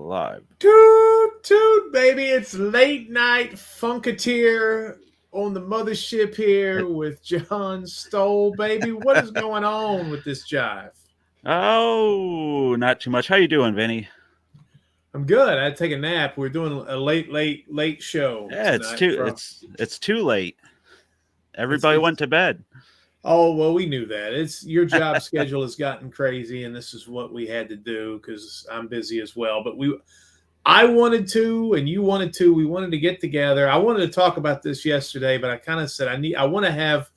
live. Toot toot, baby! It's late night Funketeer on the mothership here with John Stoll, baby. What is going on with this jive? Oh, not too much. How you doing, Vinny? I'm good. I had to take a nap. We're doing a late show Yeah, it's tonight. too it's too late. Everybody It's went to bed. oh well, we knew that. It's your job schedule has gotten crazy, and this is what we had to do because I'm busy as well. But I wanted to, and you wanted to. We wanted to get together. I wanted to talk about this yesterday, but I kind of said I want to have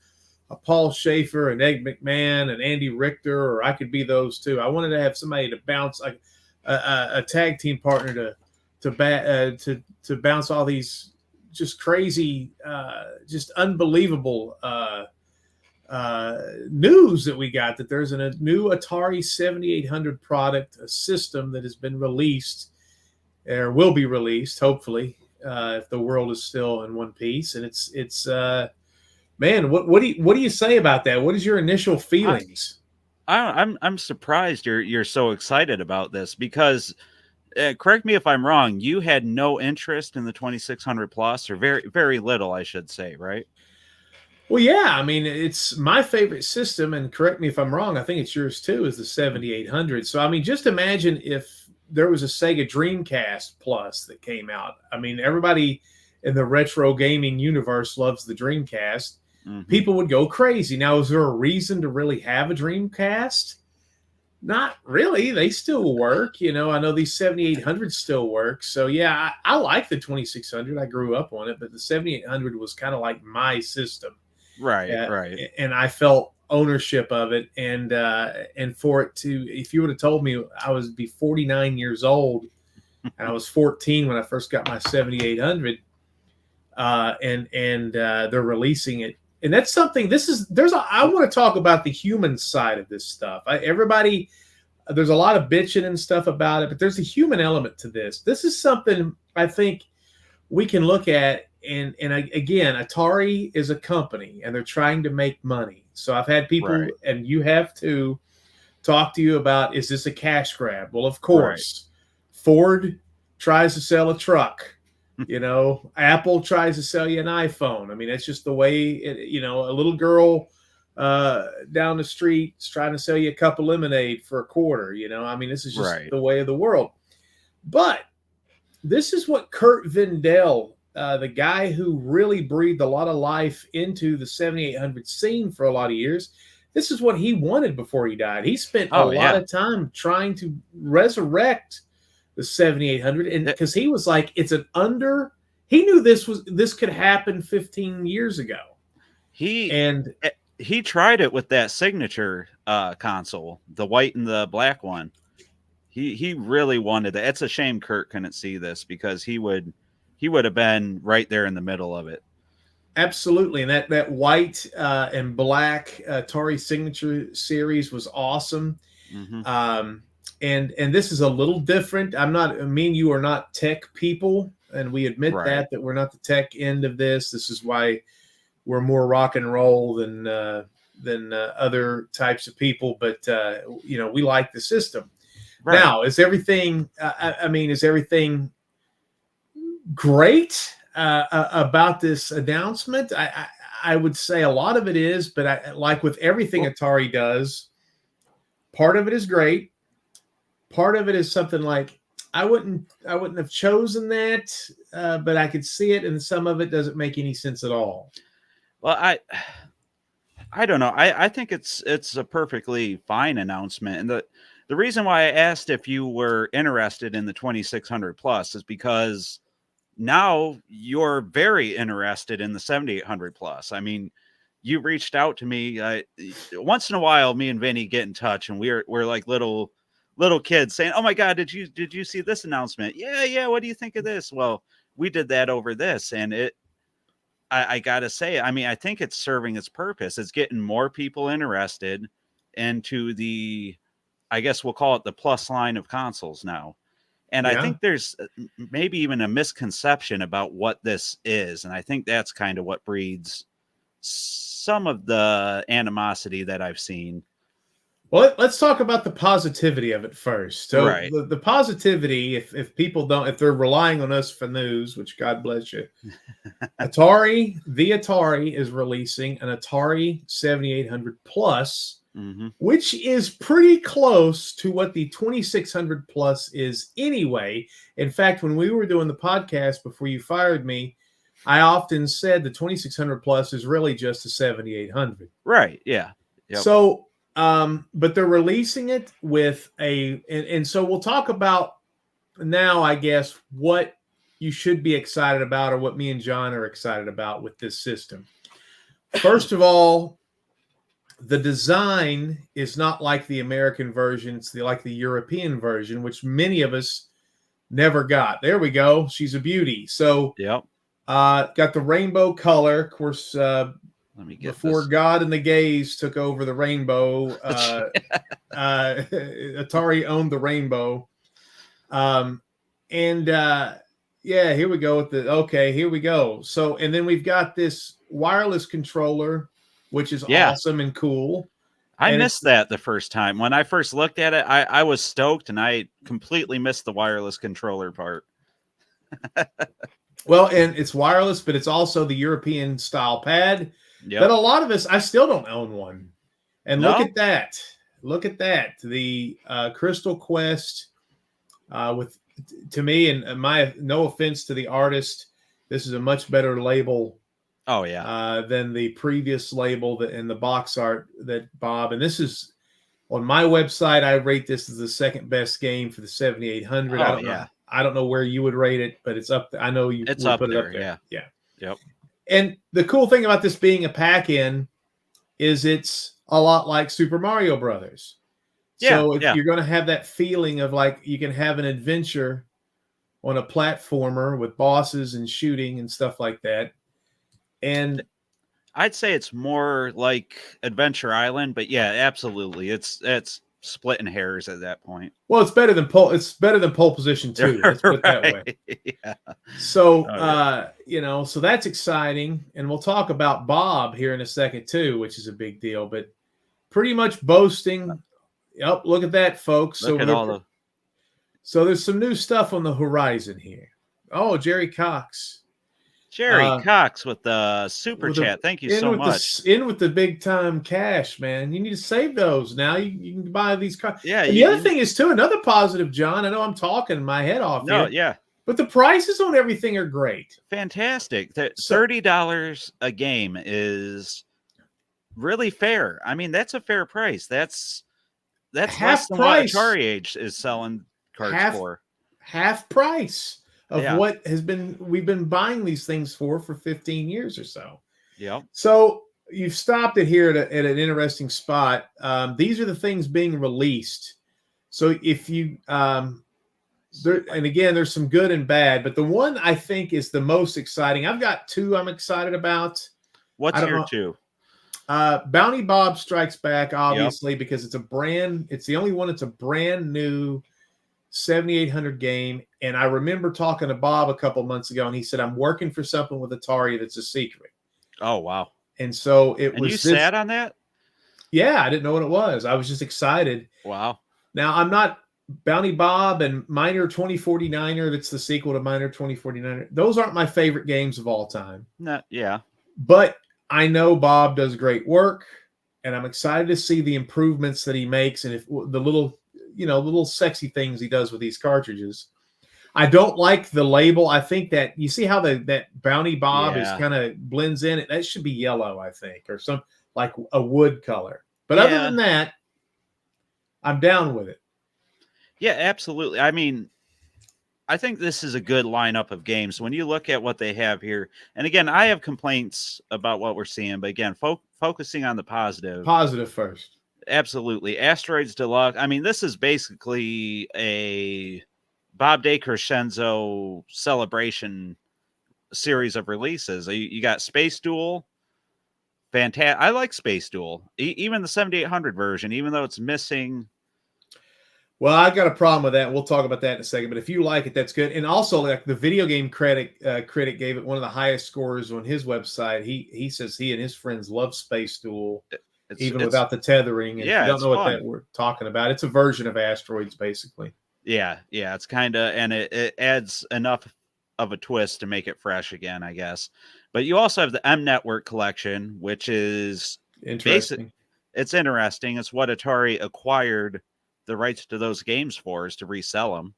a Paul Schaefer and Ed McMahon and Andy Richter, or I could be those two. I wanted to have somebody to bounce like a tag team partner to bounce all these just crazy, just unbelievable news that we got that there's a new Atari 7800 product, a system that has been released or will be released, hopefully, if the world is still in one piece. And it's man, what do you say about that? What is your initial feelings? I'm surprised you're so excited about this because correct me if I'm wrong. You had no interest in the 2600 plus, or very little, I should say, right? Well, yeah, I mean, it's my favorite system, and correct me if I'm wrong. I think it's yours too. Is the 7800? So, I mean, just imagine if there was a Sega Dreamcast Plus that came out. I mean, everybody in the retro gaming universe loves the Dreamcast. Mm-hmm. People would go crazy. Now, is there a reason to really have a Dreamcast? Not really. They still work. You know, I know these 7800s still work. So, yeah, I like the 2600. I grew up on it, but the 7800 was kind of like my system. Right. And I felt ownership of it. And for it to, if you would have told me I was be 49 years old and I was 14 when I first got my 7800, and they're releasing it. And that's something. I want to talk about the human side of this stuff. There's a lot of bitching and stuff about it, but there's a human element to this. This is something I think we can look at. And again, Atari is a company, and they're trying to make money. So I've had people, Right. and you have to talk to you about, is this a cash grab? Well, of course. Right. Ford tries to sell a truck. You know, Apple tries to sell you an iPhone. I mean, that's just the way, a little girl down the street is trying to sell you a cup of lemonade for $0.25. I mean, this is just the way of the world. But this is what Kurt Vendel, the guy who really breathed a lot of life into the 7800 scene for a lot of years, this is what he wanted before he died. He spent a lot of time trying to resurrect the 7800, and because he was like, he knew this could happen 15 years ago. He tried it with that signature console, the white and the black one. He really wanted that. It's a shame Kurt couldn't see this, because he would have been right there in the middle of it. Absolutely. And that white and black Atari signature series was awesome. Mm-hmm. And this is a little different. You are not tech people, and we admit that we're not the tech end of this. This is why we're more rock and roll than other types of people. But we like the system. Right. Now, is everything great about this announcement? I would say a lot of it is, but like with everything Atari does, part of it is great. Part of it is something like, I wouldn't have chosen that, but I could see it, and some of it doesn't make any sense at all. Well, I don't know. I think it's a perfectly fine announcement, and the reason why I asked if you were interested in the 2600 plus is because now you're very interested in the 7800 plus. I mean, you reached out to me once in a while. Me and Vinny get in touch, and we're like little kids saying, "Oh my God, did you see this announcement? Yeah. What do you think of this?" Well, we did that over this, and I gotta say, I mean, I think it's serving its purpose. It's getting more people interested into I guess we'll call it the plus line of consoles now. And I think there's maybe even a misconception about what this is. And I think that's kind of what breeds some of the animosity that I've seen. Well, let's talk about the positivity of it first. So Right. the positivity, if people don't, if they're relying on us for news, which God bless you, Atari is releasing an Atari 7800 Plus, Hmm. which is pretty close to what the 2600 Plus is anyway. In fact, when we were doing the podcast before you fired me, I often said the 2600 Plus is really just a 7800. Right. Yeah. Yep. So, but they're releasing it with and so we'll talk about now, I guess, what you should be excited about, or what me and John are excited about with this system. First of all, the design is not like the American version. It's like the European version, which many of us never got. There we go. She's a beauty. So, Yep. got the rainbow color. Of course, Let me get before this. God and the gays took over the rainbow, Atari owned the rainbow. Yeah, here we go with here we go. So, and then we've got this wireless controller, which is awesome and cool. I And missed that the first time. When I first looked at it, I was stoked, and I completely missed the wireless controller part. well, and it's wireless, but it's also the European style pad Yep. that a lot of us, I still don't own one. And No? look at that. Look at that. The Crystal Quest with, to me, and my, no offense to the artist, this is a much better label. Oh yeah. Than the previous label that in the box art that Bob, and this is on my website. I rate this as the second best game for the 7800. Oh, I don't know. I don't know where you would rate it, but it's up. I know you It's would up put it there. up there. Yeah. Yeah. Yep. And the cool thing about this being a pack-in is it's a lot like Super Mario Brothers. So if you're going to have that feeling of like you can have an adventure on a platformer with bosses and shooting and stuff like that. And I'd say it's more like Adventure Island, but yeah, absolutely. It's splitting hairs at that point. Well, it's better than pole. It's better than pole position too. Let's put it that way. Yeah. So, so that's exciting, and we'll talk about Bob here in a second too, which is a big deal. But pretty much boasting. Yep, look at that, folks. Look at all the. So there's some new stuff on the horizon here. Oh, Jerry Cox. Jerry Cox with the super chat. Thank you so much. In with the big time cash, man. You need to save those now. You can buy these cards. Yeah. And the other thing is too, another positive, John. I know I'm talking my head off here. Yeah. But the prices on everything are great. Fantastic. $30 a game is really fair. I mean, that's a fair price. That's half less than price. What Atari Age is selling cards for. Half price of what we've been buying these things for 15 years or so. Yep. So you've stopped it here at an interesting spot. These are the things being released. So if you and again, there's some good and bad, but the one I think is the most exciting. I've got two I'm excited about. What's your two? Bounty Bob Strikes Back, obviously, because it's the only one that's a brand new 7800 game. And I remember talking to Bob a couple months ago, and he said, I'm working for something with Atari that's a secret. Oh, wow. And so you sat on that? Yeah, I didn't know what it was. I was just excited. Wow. Now, I'm not Bounty Bob and Miner 2049er, that's the sequel to Miner 2049er. Those aren't my favorite games of all time. No, yeah. But I know Bob does great work, and I'm excited to see the improvements that he makes and if the little sexy things he does with these cartridges. I don't like the label. I think that you see how that Bounty Bob is kind of blends in. That should be yellow, I think, or some like a wood color. But other than that, I'm down with it. Yeah, absolutely. I mean, I think this is a good lineup of games. When you look at what they have here, and again, I have complaints about what we're seeing, but again, focusing on the positive. Positive first. Absolutely. Asteroids Deluxe. I mean, this is basically a Bob Decresenzo celebration series of releases. You got Space Duel. Fantastic. I like Space Duel. Even the 7800 version, even though it's missing. Well, I got a problem with that. We'll talk about that in a second. But if you like it, that's good. And also, like the video game critic gave it one of the highest scores on his website. He says he and his friends love Space Duel. even without the tethering. And if you don't it's know what fun. that we're talking about, it's a version of Asteroids, basically. Yeah, it's kind of, and it adds enough of a twist to make it fresh again, I guess. But you also have the M Network Collection, which is Interesting. It's interesting. It's what Atari acquired the rights to those games for, is to resell them.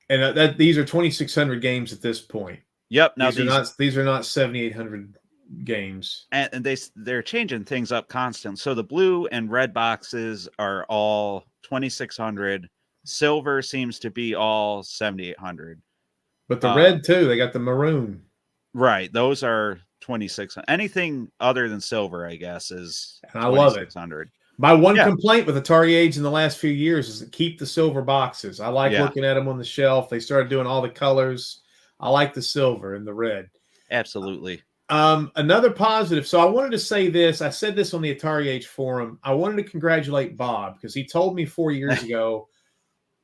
And these are 2,600 games at this point. Yep. Now these are not 7,800 games, and they're changing things up constant. So the blue and red boxes are all 2,600. Silver seems to be all 7,800. but the red too. They got the maroon. Right. Those are 2,600. Anything other than silver, I guess, is 2,600. My one complaint with Atari Age in the last few years is to keep the silver boxes. I like looking at them on the shelf. They started doing all the colors. I like the silver and the red. Absolutely. Another positive. So I wanted to say this. I said this on the Atari Age forum. I wanted to congratulate Bob because he told me 4 years ago,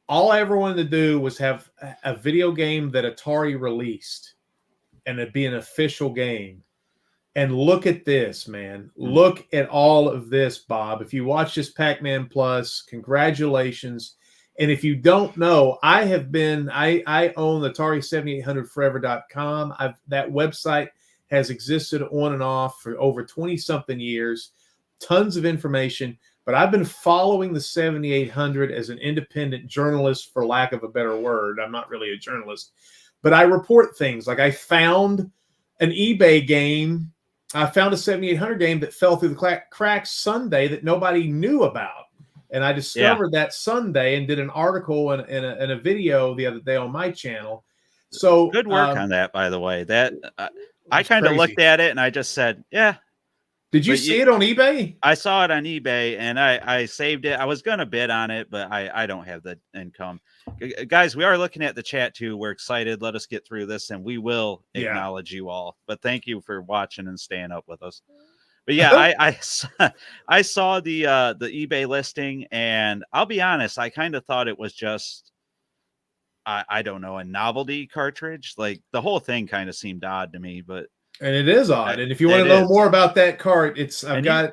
all I ever wanted to do was have a video game that Atari released and it'd be an official game. And look at this, man. Look at all of this, Bob. If you watch this Pac-Man Plus, congratulations. And if you don't know, I own Atari7800forever.com. That website has existed on and off for over 20-something years. Tons of information. But I've been following the 7800 as an independent journalist, for lack of a better word. I'm not really a journalist. But I report things. Like I found an eBay game. I found a 7800 game that fell through the cracks Sunday that nobody knew about. And I discovered that Sunday and did an article and a video the other day on my channel. So good work on that, by the way. That I kind of looked at it and I just said, yeah. Did you see it on eBay? I saw it on eBay and I saved it. I was going to bid on it, but I don't have the income. Guys, we are looking at the chat too. We're excited. Let us get through this and we will acknowledge you all. But thank you for watching and staying up with us. But yeah, I saw the eBay listing and I'll be honest, I kind of thought it was just, I don't know, a novelty cartridge. Like the whole thing kind of seemed odd to me, but. And it is odd. And if you want to know more about that cart, I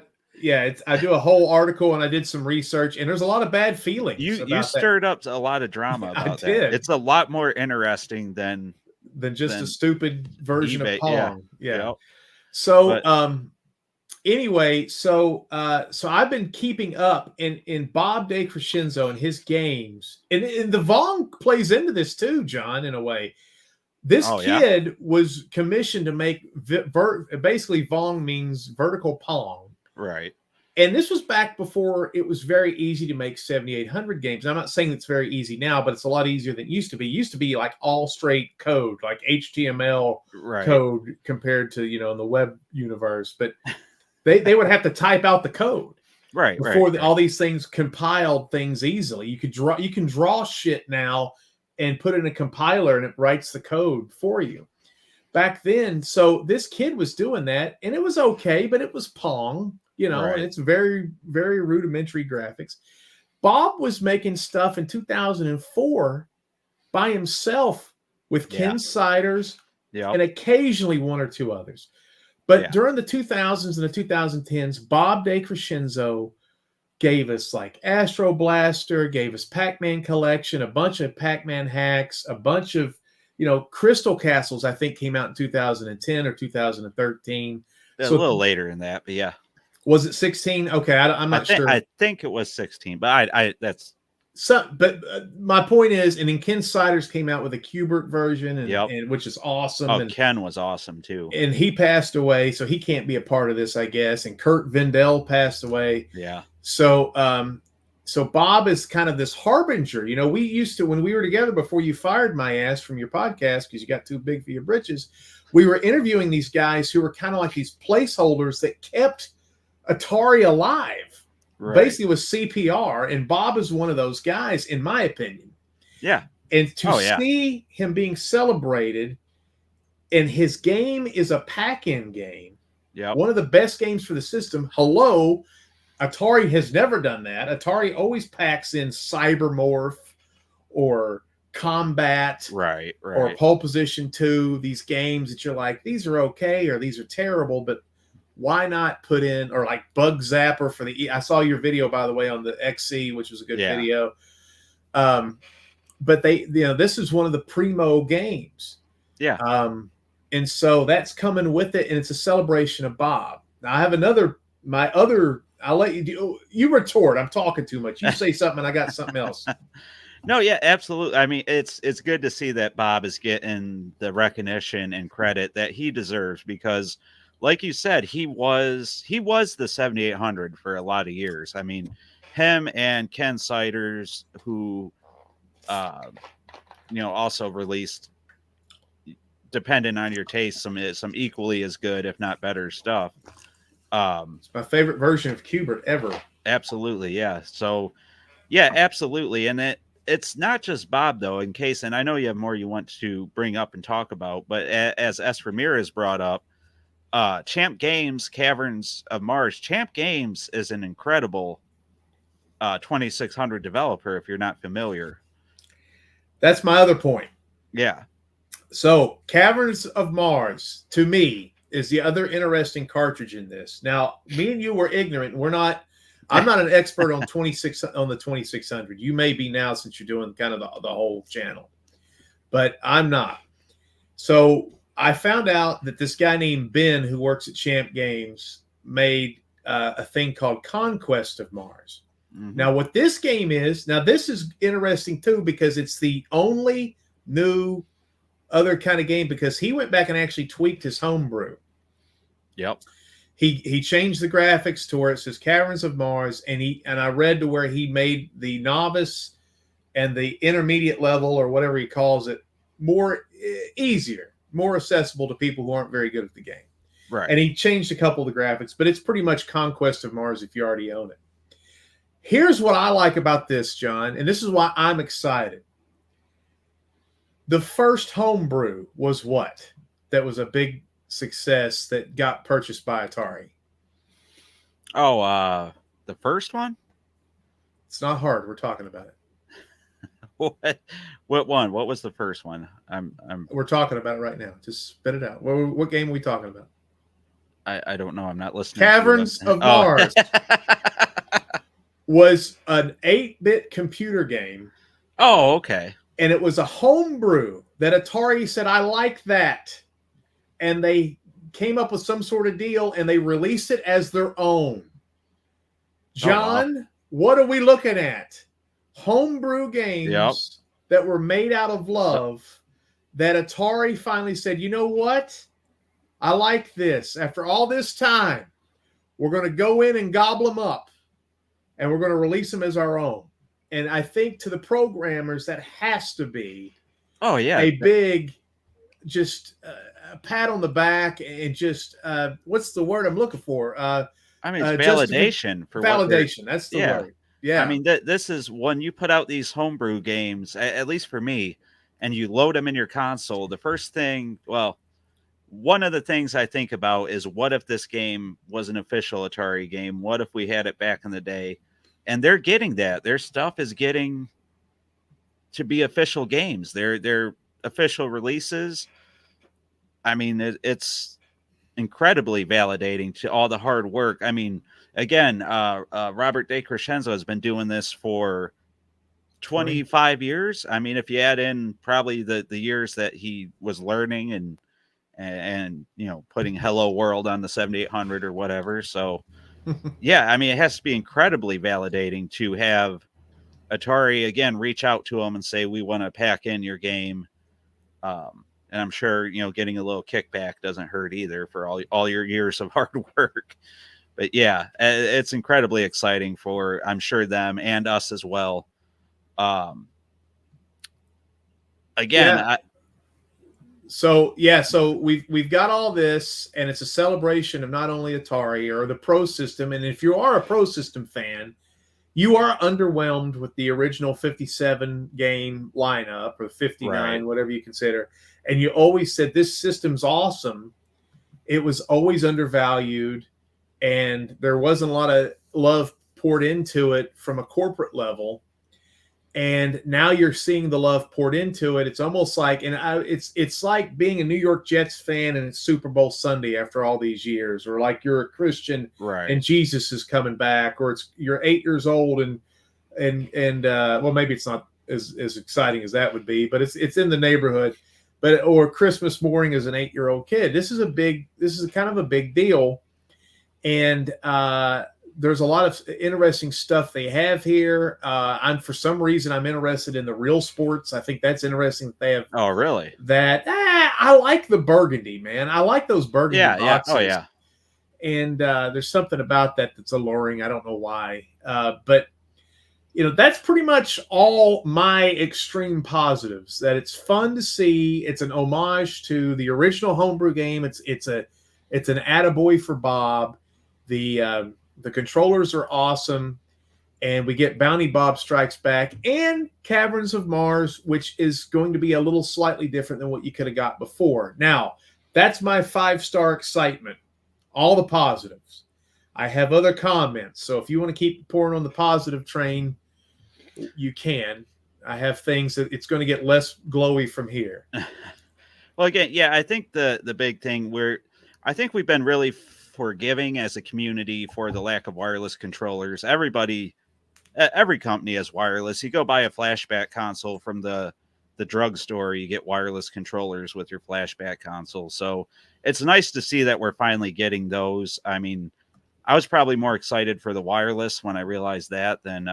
do a whole article and I did some research and there's a lot of bad feelings. You stirred up a lot of drama about that. It's a lot more interesting than just a stupid version of Pong. Yeah. Yep. So, anyway, so I've been keeping up in Bob Decresenzo and his games, and the Vong plays into this too, John, in a way. This kid was commissioned to make basically Vong means vertical Pong, right? And this was back before it was very easy to make 7800 games. I'm not saying it's very easy now, but it's a lot easier than it used to be. It used to be like all straight code, like HTML code compared to in the web universe, but. They would have to type out the code before all these things compiled things easily. You can draw shit now and put it in a compiler and it writes the code for you. Back then, so this kid was doing that and it was okay, but it was Pong, and it's very, very rudimentary graphics. Bob was making stuff in 2004 by himself with Ken Siders and occasionally one or two others. But during the 2000s and the 2010s, Bob Decresenzo gave us like Astro Blaster, gave us Pac-Man Collection, a bunch of Pac-Man hacks, a bunch of, Crystal Castles, I think came out in 2010 or 2013. A little later in that, but yeah. Was it 16? Okay, I'm not sure. I think it was 16, but that's... So, but my point is, and then Ken Siders came out with a Qbert version, and which is awesome. Oh, and Ken was awesome too. And he passed away, so he can't be a part of this, I guess. And Kurt Vendel passed away. Yeah. So, so Bob is kind of this harbinger. We used to, when we were together before you fired my ass from your podcast because you got too big for your britches, we were interviewing these guys who were kind of like these placeholders that kept Atari alive. Basically with CPR, and Bob is one of those guys, in my opinion. Yeah. And to see him being celebrated, and his game is a pack-in game. Yeah. One of the best games for the system. Hello, Atari has never done that. Atari always packs in Cybermorph or Combat, or Pole Position 2. These games that you're like, these are okay or these are terrible, but why not put in, or like Bug Zapper for the I saw your video, by the way, on the XC, which was a good video. But this is one of the primo games. Yeah. And so that's coming with it, and it's a celebration of Bob. Now I have I'll let you retort. I'm talking too much. You say something and I got something else. No, yeah, absolutely. I mean, it's good to see that Bob is getting the recognition and credit that he deserves, because like you said, he was the 7800 for a lot of years. I mean, him and Ken Siders, who also released, depending on your taste, some equally as good, if not better, stuff. It's my favorite version of Qbert ever. Absolutely, yeah. So, yeah, absolutely. And it's not just Bob, though, and I know you have more you want to bring up and talk about, but as S. Ramirez brought up, Champ Games, Caverns of Mars. Champ Games is an incredible 2600 developer, if you're not familiar. That's my other point. Yeah. So Caverns of Mars, to me, is the other interesting cartridge in this. Now, me and you were ignorant. I'm not an expert on the 2600. You may be now, since you're doing kind of the whole channel, but I'm not. So I found out that this guy named Ben, who works at Champ Games, made a thing called Conquest of Mars. Mm-hmm. Now, what this game is, this is interesting too, because it's the only new other kind of game, because he went back and actually tweaked his homebrew. Yep. He changed the graphics to where it says Caverns of Mars, and I read to where he made the novice and the intermediate level, or whatever he calls it, easier, more accessible to people who aren't very good at the game. Right. And he changed a couple of the graphics, but it's pretty much Conquest of Mars if you already own it. Here's what I like about this, John, and this is why I'm excited. The first homebrew was what? That was a big success that got purchased by Atari. Oh, the first one? It's not hard. We're talking about it. What one? What was the first one? We're talking about it right now. Just spit it out. What game are we talking about? I don't know. I'm not listening. Caverns of Mars was an 8-bit computer game. Oh, okay. And it was a homebrew that Atari said, I like that. And they came up with some sort of deal, and they released it as their own. John, wow. What are we looking at? Homebrew games that were made out of love, that Atari finally said, you know what? I like this. After all this time, we're going to go in and gobble them up, and we're going to release them as our own. And I think to the programmers, that has to be a big, just a pat on the back, and just what's the word I'm looking for? It's validation for validation. That's the word. Yeah. I mean, this is when you put out these homebrew games, at least for me, and you load them in your console. The first thing, one of the things I think about is, what if this game was an official Atari game? What if we had it back in the day? And they're getting that. Their stuff is getting to be official games. They're official releases. I mean, it's incredibly validating to all the hard work. I mean, again, Robert Decresenzo has been doing this for 25 years. I mean, if you add in probably the years that he was learning and putting Hello World on the 7800 or whatever. So, yeah, I mean, it has to be incredibly validating to have Atari again reach out to them and say, we want to pack in your game. And I'm sure, getting a little kickback doesn't hurt either for all your years of hard work. But yeah, it's incredibly exciting for, I'm sure, them and us as well. So we've got all this, and it's a celebration of not only Atari or the Pro System. And if you are a Pro System fan, you are underwhelmed with the original 57 game lineup, or 59, whatever you consider. And you always said, this system's awesome. It was always undervalued, and there wasn't a lot of love poured into it from a corporate level. and now you're seeing the love poured into it. It's almost like, it's like being a New York Jets fan and it's Super Bowl Sunday after all these years, or like you're a Christian Right. and Jesus is coming back, or you're 8 years old and well, maybe it's not as exciting as that would be, but it's in the neighborhood. But or Christmas morning as an 8-year-old kid. This is kind of a big deal, and there's a lot of interesting stuff they have here. For some reason I'm interested in the Realsports. I think that's interesting that they have. Oh, really? That I like the burgundy, man. I like those burgundy boxes. Oh, yeah. And there's something about that that's alluring. I don't know why, but that's pretty much all my extreme positives. That it's fun to see. It's an homage to the original homebrew game. It's an attaboy for Bob. The controllers are awesome, and we get Bounty Bob Strikes Back and Caverns of Mars, which is going to be a little slightly different than what you could have got before. Now, that's my 5-star excitement. All the positives. I have other comments, so if you want to keep pouring on the positive train, you can. I have things that it's going to get less glowy from here. Well, again, yeah, I think the big thing I think we've been really forgiving as a community for the lack of wireless controllers. Every company has wireless. You go buy a flashback console from the drugstore, you get wireless controllers with your flashback console. So it's nice to see that we're finally getting those. I mean, I was probably more excited for the wireless when I realized that than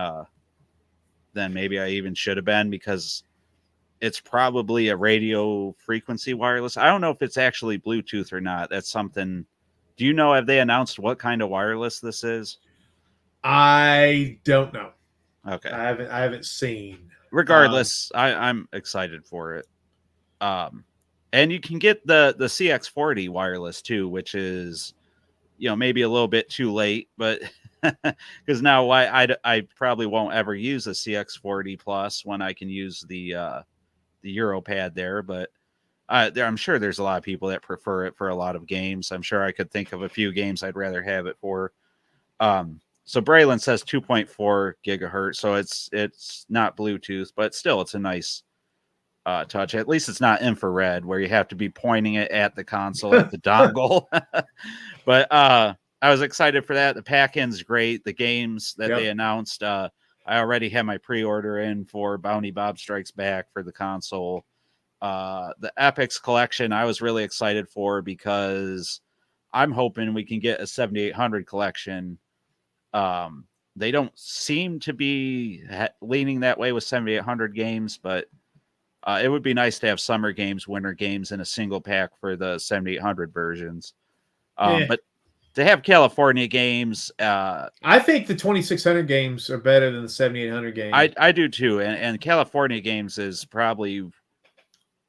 maybe I even should have been, because it's probably a radio frequency wireless. I don't know if it's actually Bluetooth or not. That's something. Do you know, have they announced what kind of wireless this is? I don't know. Okay. I haven't seen. Regardless, I'm excited for it. And you can get the CX40 wireless too, which is, maybe a little bit too late, but because now I probably won't ever use a CX40 Plus when I can use the Europad there, but I'm sure there's a lot of people that prefer it for a lot of games. I'm sure I could think of a few games I'd rather have it for. So Braylon says 2.4 gigahertz, so it's not Bluetooth, but still it's a nice touch. At least it's not infrared where you have to be pointing it at the console at the dongle. But I was excited for that. The pack-in's great. The games that they announced, I already had my pre-order in for Bounty Bob Strikes Back for the console. The Epyx Collection I was really excited for, because I'm hoping we can get a 7800 collection. They don't seem to be leaning that way with 7800 games, but it would be nice to have summer games, winter games in a single pack for the 7800 versions. But to have California games, I think the 2600 games are better than the 7800 games. I do too, and California games is probably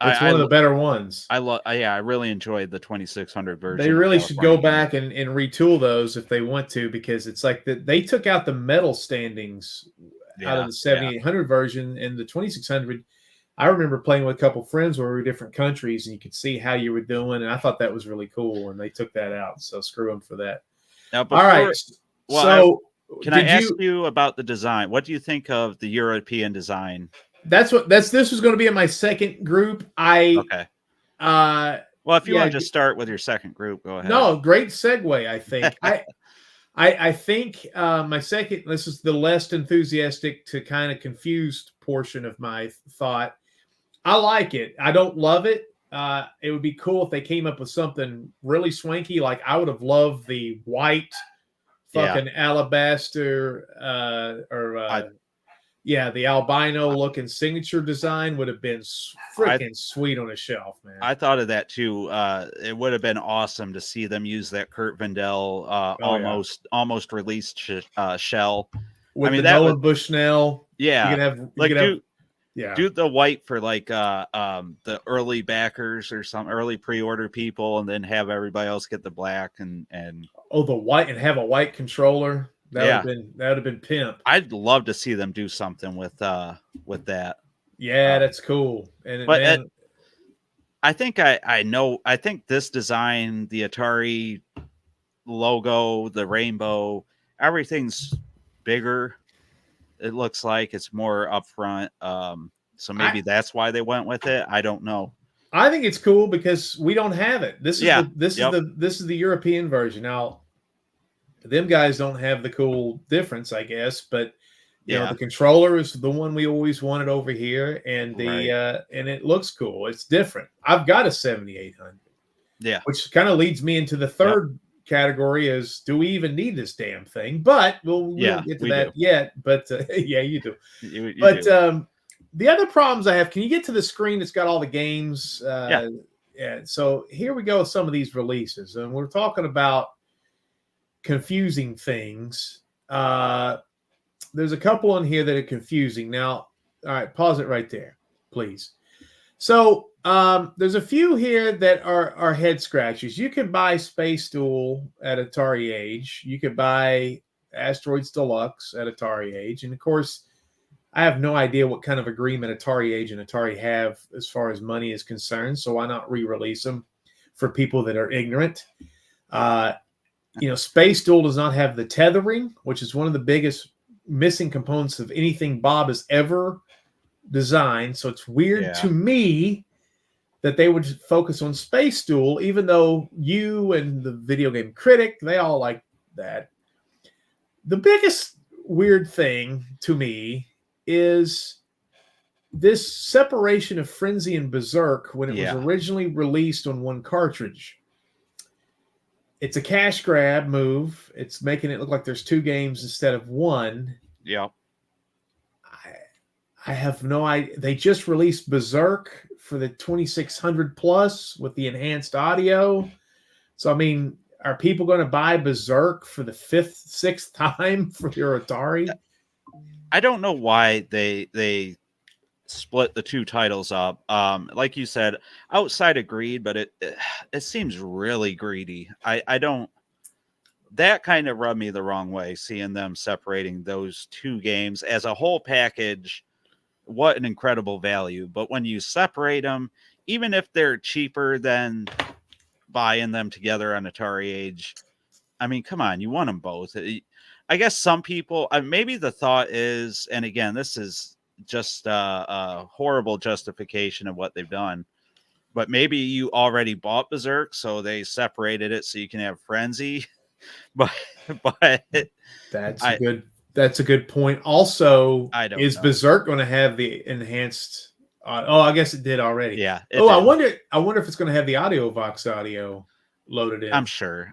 it's one of the better ones. I really enjoyed the 2600 version. They really should go back and retool those if they want to, because it's like they took out the metal standings out of the 7800 version, and the 2600. I remember playing with a couple friends where we were in different countries, and you could see how you were doing, and I thought that was really cool, and they took that out, so screw them for that. Now, all right. Well, can I ask you about the design? What do you think of the European design? This was going to be in my second group. Okay. Well, if you want to just start with your second group, go ahead. No, great segue, I think. I think my second, this is the less enthusiastic to kind of confused portion of my thought. I like it. I don't love it. It would be cool if they came up with something really swanky. Like I would have loved the white fucking alabaster the albino looking signature design would have been freaking sweet on a shelf, man. I thought of that too. It would have been awesome to see them use that Kurt Vendel almost released shell. With the Nolan Bushnell. Yeah. You could have do the white for like the early backers or some early pre-order people, and then have everybody else get the black and the white, and have a white controller. That would have been pimp. I'd love to see them do something with that. Yeah, that's cool. I think I think this design, the Atari logo, the rainbow, everything's bigger. It looks like it's more upfront. So I maybe that's why they went with it. I don't know. I think it's cool because we don't have it. This is Yeah. the this is Yep. the European version. Now, them guys don't have the cool difference, I guess, but Yeah. the controller is the one we always wanted over here, and Right. and it looks cool. It's different. I've got a 7800, Yeah. which kind of leads me into the Yep. third category: is do we even need this damn thing? But we Yeah. don't get to We that do. yet. But yeah, you do. You But do. the other problems I have, can you get to the screen that's got all the games? Yeah. Yeah. So here we go with some of these releases, and we're talking about confusing things. There's a couple on here that are confusing. Now, all right, pause it right there, please. So there's a few here that are head scratchers. You can buy Space Duel at Atari Age. You could buy Asteroids Deluxe at Atari Age. And of course, I have no idea what kind of agreement Atari Age and Atari have as far as money is concerned. So why not re-release them for people that are ignorant? Space Duel does not have the tethering, which is one of the biggest missing components of anything Bob has ever designed. So it's weird to me that they would focus on Space Duel, even though you and the Video Game Critic, they all like that. The biggest weird thing to me is this separation of Frenzy and Berzerk when it was originally released on one cartridge. It's a cash grab move. It's making it look like there's two games instead of one. Yep. I have no idea. They just released Berzerk for the 2600 plus with the enhanced audio. So, I mean, are people going to buy Berzerk for the fifth, sixth time for your Atari? I don't know why they split the two titles up. Like you said, outside of greed, but it seems really greedy. I don't. That kind of rubbed me the wrong way, seeing them separating those two games as a whole package. What an incredible value. But when you separate them, even if they're cheaper than buying them together on Atari Age, I mean, come on, you want them both. I guess some people, maybe the thought is, and again, this is just a horrible justification of what they've done, but maybe you already bought Berzerk, so they separated it so you can have Frenzy. But that's a good point. Also, I don't is know. Berzerk going to have the enhanced? I guess it did already. Yeah. I wonder if it's going to have the audio Vox audio loaded in. I'm sure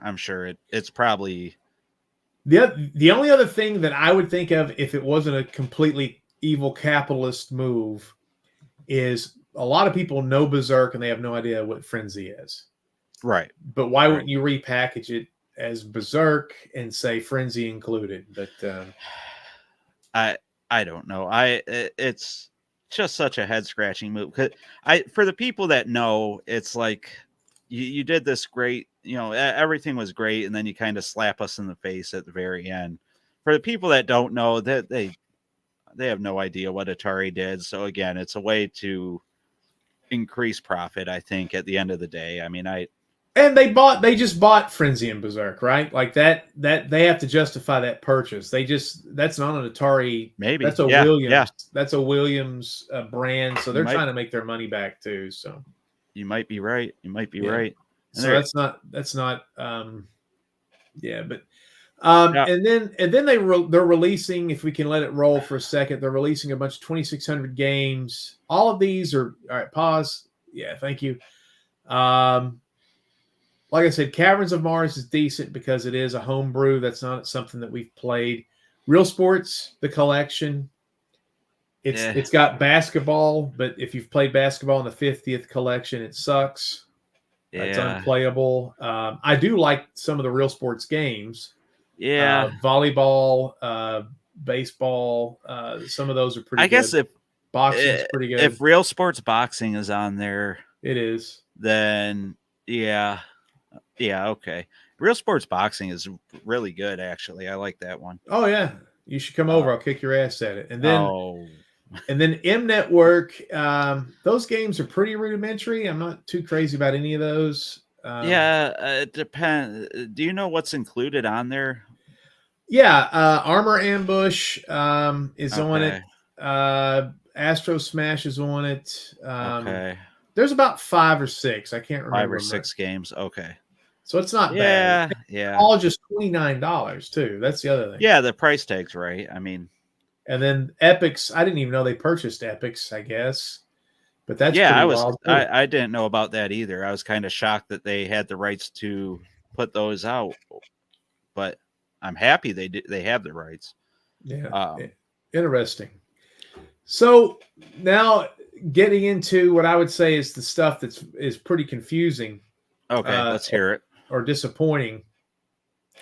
it's probably the only other thing that I would think of if it wasn't a completely evil capitalist move is a lot of people know Berzerk and they have no idea what Frenzy is. Right. But why wouldn't you repackage it as Berzerk and say Frenzy included? But I don't know. It's just such a head scratching move. For the people that know, it's like you did this great, everything was great, and then you kind of slap us in the face at the very end. For the people that don't know, that they have no idea what Atari did. So again, it's a way to increase profit, I think, at the end of the day. I mean, they just bought Frenzy and Berzerk, right? Like that they have to justify that purchase. That's not an Atari. Maybe that's a Williams. Yeah. That's a Williams brand. So they're trying to make their money back too. So you might be right. Right. And so that's not. But. And then they're releasing, if we can let it roll for a second, they're releasing a bunch of 2600 games. All of these are all right. Pause. Yeah, thank you. Like I said, Caverns of Mars is decent because it is a homebrew. That's not something that we've played. Realsports, the collection. It's got basketball, but if you've played basketball in the 50th collection, it sucks. Yeah. It's unplayable. I do like some of the Realsports games. Yeah. Volleyball, baseball, some of those are pretty good. I guess if boxing is pretty good. If Realsports boxing is on there, it is. Then okay. Realsports boxing is really good, actually. I like that one. Oh yeah, you should come over. I'll kick your ass at it. And then M Network. Those games are pretty rudimentary. I'm not too crazy about any of those. It depends. Do you know what's included on there? Yeah, Armor Ambush is on it. Okay. Astro Smash is on it. Okay. There's about 5 or 6. I can't 5 remember or them. 6 games. Okay. So it's not bad. Yeah. Yeah. All just $29 too. That's the other thing. Yeah. The price tag's right. I mean, And then Epyx, I didn't even know they purchased Epyx, I guess. But that's yeah, pretty wild too. I didn't know about that either. I was kind of shocked that they had the rights to put those out, but I'm happy they have the rights. Yeah. Interesting. So now getting into what I would say is the stuff is pretty confusing. Okay, let's hear it. Or disappointing.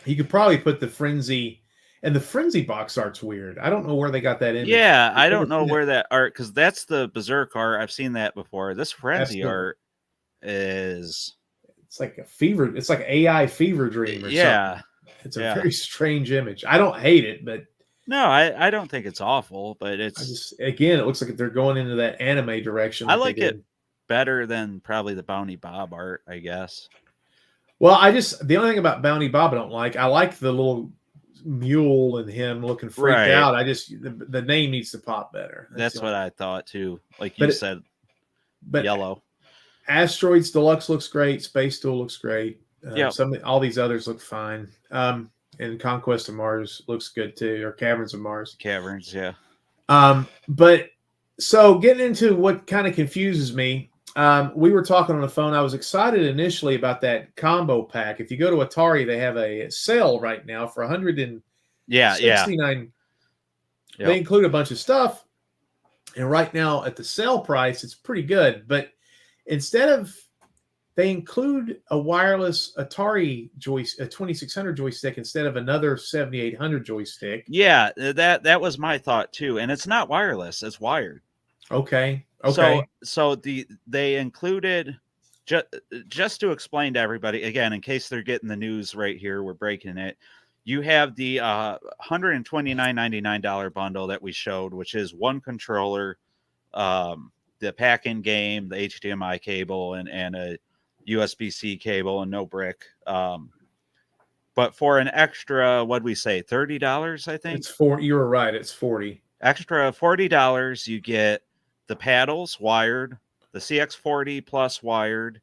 You could probably put the Frenzy, and the Frenzy box art's weird. I don't know where they got that image. Yeah, I don't know where that art, because that's the Berzerk art. I've seen that before. This Frenzy art is... It's like a fever. It's like AI fever dream or something. It's a very strange image. I don't hate it, but... No, I don't think it's awful, but it's... Again, it looks like they're going into that anime direction. I like it better than probably the Bounty Bob art, I guess. Well, the only thing about Bounty Bob I like the little mule and him looking freaked out. The name needs to pop better. That's what I thought too. Like you said, but yellow. Asteroids Deluxe looks great. Space Duel looks great. Yeah. All these others look fine. And Conquest of Mars looks good too, or Caverns of Mars. Caverns, yeah. But so getting into what kind of confuses me. We were talking on the phone. I was excited initially about that combo pack. If you go to Atari, they have a sale right now for $169. They include a bunch of stuff, and right now at the sale price, it's pretty good. But they include a wireless Atari joystick, a 2600 joystick, instead of another 7800 joystick. Yeah, that was my thought too. And it's not wireless; it's wired. Okay. So they included, just to explain to everybody again, in case they're getting the news right here, we're breaking it. You have the $129.99 bundle that we showed, which is one controller, the pack-in game, the HDMI cable, and a USB-C cable, and no brick. But for an extra, what'd we say, $30? I think it's 40. You were right; it's 40. Extra $40, you get the paddles wired, the CX40 Plus wired,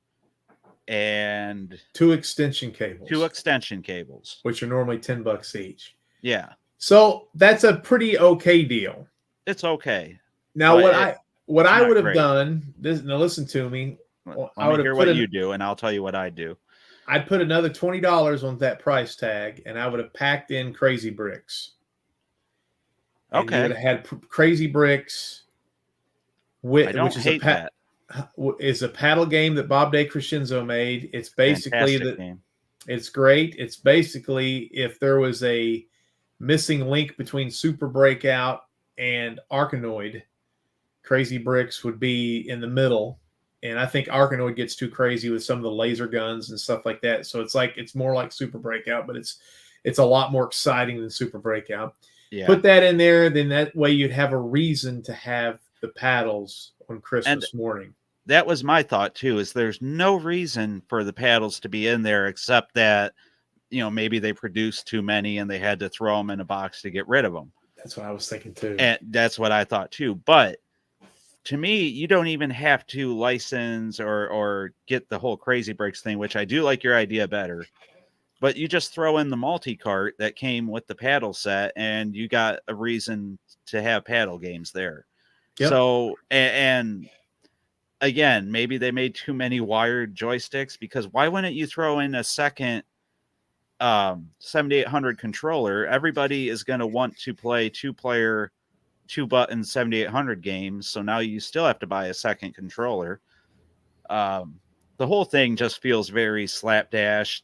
and 2 extension cables. 2 extension cables, which are normally $10 each. Yeah. So that's a pretty okay deal. It's okay. Now what I would have done, now listen to me. I would hear what you do, and I'll tell you what I do. I'd put another $20 on that price tag, and I would have packed in Crazy Bricks. And you would have had Crazy Bricks. Which is a paddle game that Bob Decresenzo made. It's basically game. It's great. It's basically if there was a missing link between Super Breakout and Arkanoid, Crazy Bricks would be in the middle. And I think Arkanoid gets too crazy with some of the laser guns and stuff like that. So it's more like Super Breakout, but it's a lot more exciting than Super Breakout. Yeah. Put that in there, then that way you'd have a reason to have the paddles on Christmas morning. That was my thought too, is there's no reason for the paddles to be in there except that, maybe they produced too many and they had to throw them in a box to get rid of them. That's what I was thinking too. And that's what I thought too. But to me, you don't even have to license or get the whole Crazy Bricks thing, which I do like your idea better. But you just throw in the multi-cart that came with the paddle set and you got a reason to have paddle games there. Yep. So, and again, maybe they made too many wired joysticks, because why wouldn't you throw in a second 7800 controller? Everybody is going to want to play 2-player, 2-button 7800 games. So now you still have to buy a second controller. The whole thing just feels very slapdash.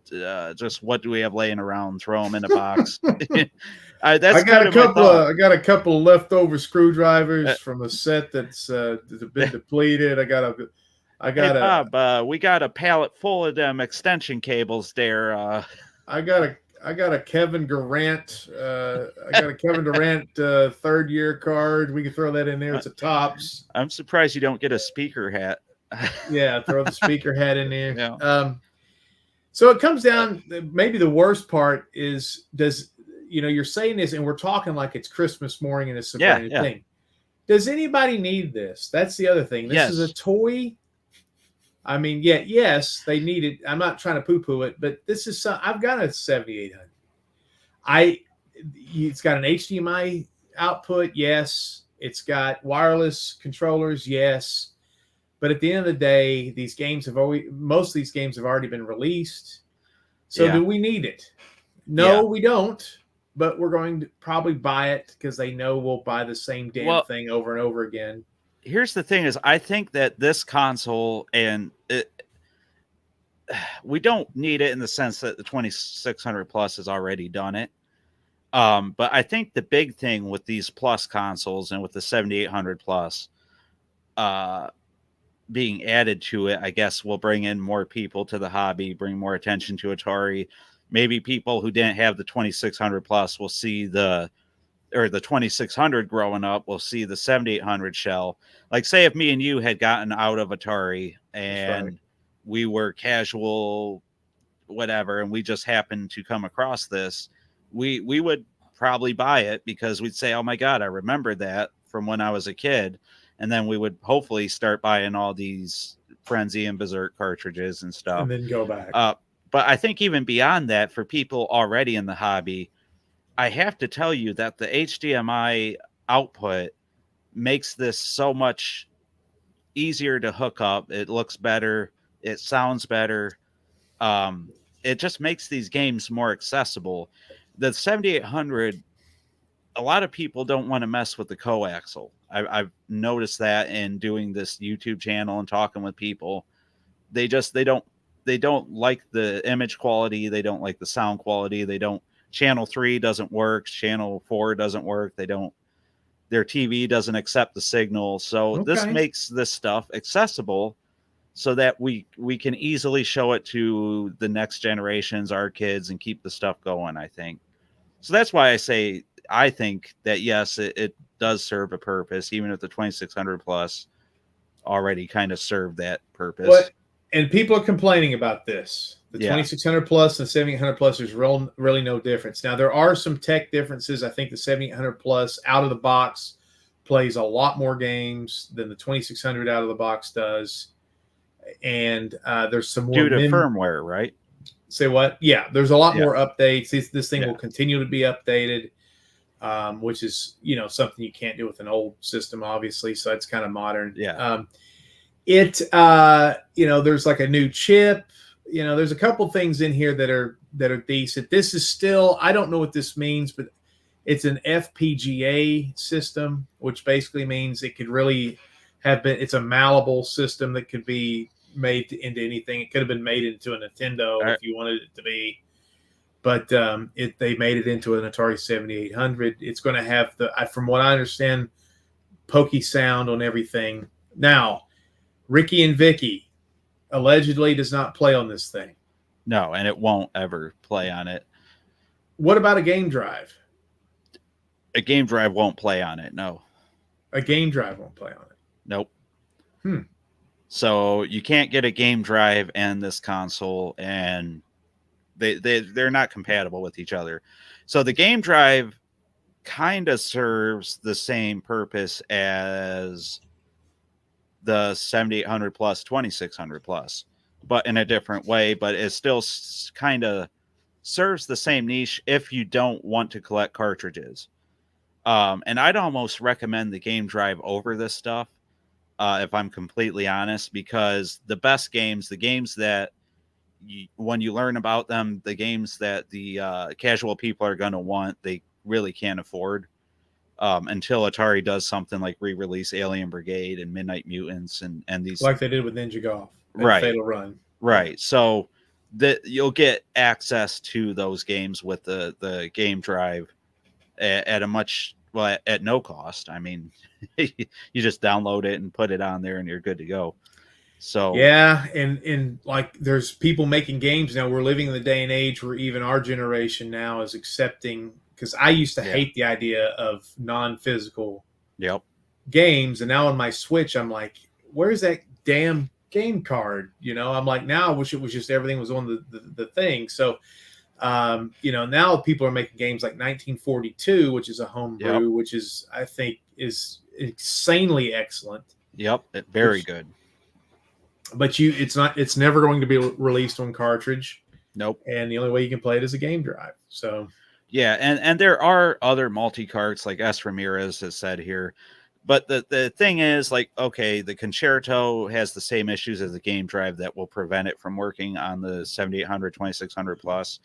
Just what do we have laying around? Throw them in a box. I got a couple of leftover screwdrivers from a set that's been depleted. Hey, Bob, we got a pallet full of them extension cables there. I got a Kevin Durant. Third year card. We can throw that in there. It's a Tops. I'm surprised you don't get a speaker hat. Yeah, throw the speaker hat in there. Yeah. So it comes down. Maybe the worst part is you're saying this and we're talking like it's Christmas morning and it's a Yeah, brand new yeah. thing. Does anybody need this? That's the other thing. This is a Yes. toy. I mean, yes, they need it. I'm not trying to poo-poo it, but this is I've got a 7800. It's got an HDMI output, yes. It's got wireless controllers, yes. But at the end of the day, most of these games have already been released. So Yeah. do we need it? No, we don't. But we're going to probably buy it because they know we'll buy the same damn thing over and over again. Here's the thing: is I think that this console we don't need it in the sense that the 2600 plus has already done it. But I think the big thing with these plus consoles and with the 7800 plus being added to it, I guess will bring in more people to the hobby, bring more attention to Atari. Maybe people who didn't have the 2600 plus will see the 2600 growing up will see the 7800 shell. Like, say if me and you had gotten out of Atari and we were casual, whatever, and we just happened to come across this, we would probably buy it because we'd say, oh my God, I remember that from when I was a kid. And then we would hopefully start buying all these Frenzy and Berzerk cartridges and stuff. And then go back. But I think even beyond that, for people already in the hobby, I have to tell you that the HDMI output makes this so much easier to hook up. It looks better. It sounds better. It just makes these games more accessible. The 7800, a lot of people don't want to mess with the coaxial. I've noticed that in doing this YouTube channel and talking with people. They don't like the image quality. They don't like the sound quality. Channel 3 doesn't work. Channel 4 doesn't work. Their TV doesn't accept the signal. So this makes this stuff accessible so that we can easily show it to the next generations, our kids, and keep the stuff going, I think. So that's why I think that, yes, it does serve a purpose, even if the 2600 plus already kind of served that purpose. And people are complaining about this. The 2600 plus and 7800 plus, there's really no difference. Now, there are some tech differences. I think the 7800 plus out of the box plays a lot more games than the 2600 out of the box does. And there's some more due to firmware, right? Say what? Yeah, there's a lot more updates. This thing will continue to be updated, which is something you can't do with an old system, obviously. So it's kind of modern. There's like a new chip. There's a couple things in here that are decent. This is still, I don't know what this means, but it's an FPGA system, which basically means it could really it's a malleable system that could be made into anything. It could have been made into a Nintendo if you wanted it to be, but they made it into an Atari 7800. It's going to have from what I understand, pokey sound on everything. Now, Ricky and Vicky allegedly does not play on this thing. No, and it won't ever play on it. What about a game drive? A game drive won't play on it. No. A game drive won't play on it. Nope. So you can't get a game drive and this console, and they're not compatible with each other. So the game drive kind of serves the same purpose as the 7800 plus, 2600 plus, but in a different way. But it still kind of serves the same niche if you don't want to collect cartridges. And I'd almost recommend the game drive over this stuff, if I'm completely honest, because the best games, the games that when you learn about them, the games that the casual people are going to want, they really can't afford until Atari does something like re-release Alien Brigade and Midnight Mutants and these, like they did with Ninja Golf, right? Fatal Run, right. So that you'll get access to those games with the game drive at no cost. I mean, you just download it and put it on there and you're good to go. So yeah, and like there's people making games now. We're living in the day and age where even our generation now is accepting, because I used to hate the idea of non-physical games, and now on my Switch I'm like, where's that damn game card? I'm like, now I wish it was just everything was on the thing. So Now people are making games like 1942, which is a homebrew, Yep. which is, I think, is insanely excellent. Yep. Very good. But it's never going to be released on cartridge. Nope. And the only way you can play it is a game drive. So yeah, and there are other multi-carts like S. Ramirez has said here. But the thing is, like, okay, the Concerto has the same issues as the game drive that will prevent it from working on the 7800, 2600 plus.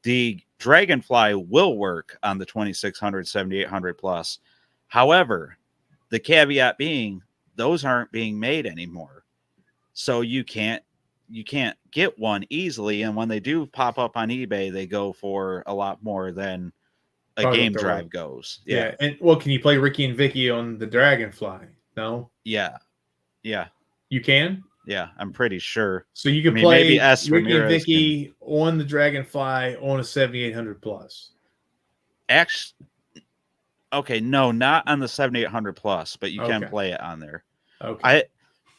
The Dragonfly will work on the 2600, 7800 plus. However, the caveat being those aren't being made anymore. So you can't get one easily, and when they do pop up on eBay, they go for a lot more than a game drive goes. Yeah. And can you play Ricky and Vicky on the Dragonfly? No. Yeah. You can. Yeah, I'm pretty sure. So you can play maybe S. Ricky and Ramirez Vicky on the Dragonfly on a 7800 plus. Actually, okay, no, not on the 7800 plus, but you can play it on there. Okay.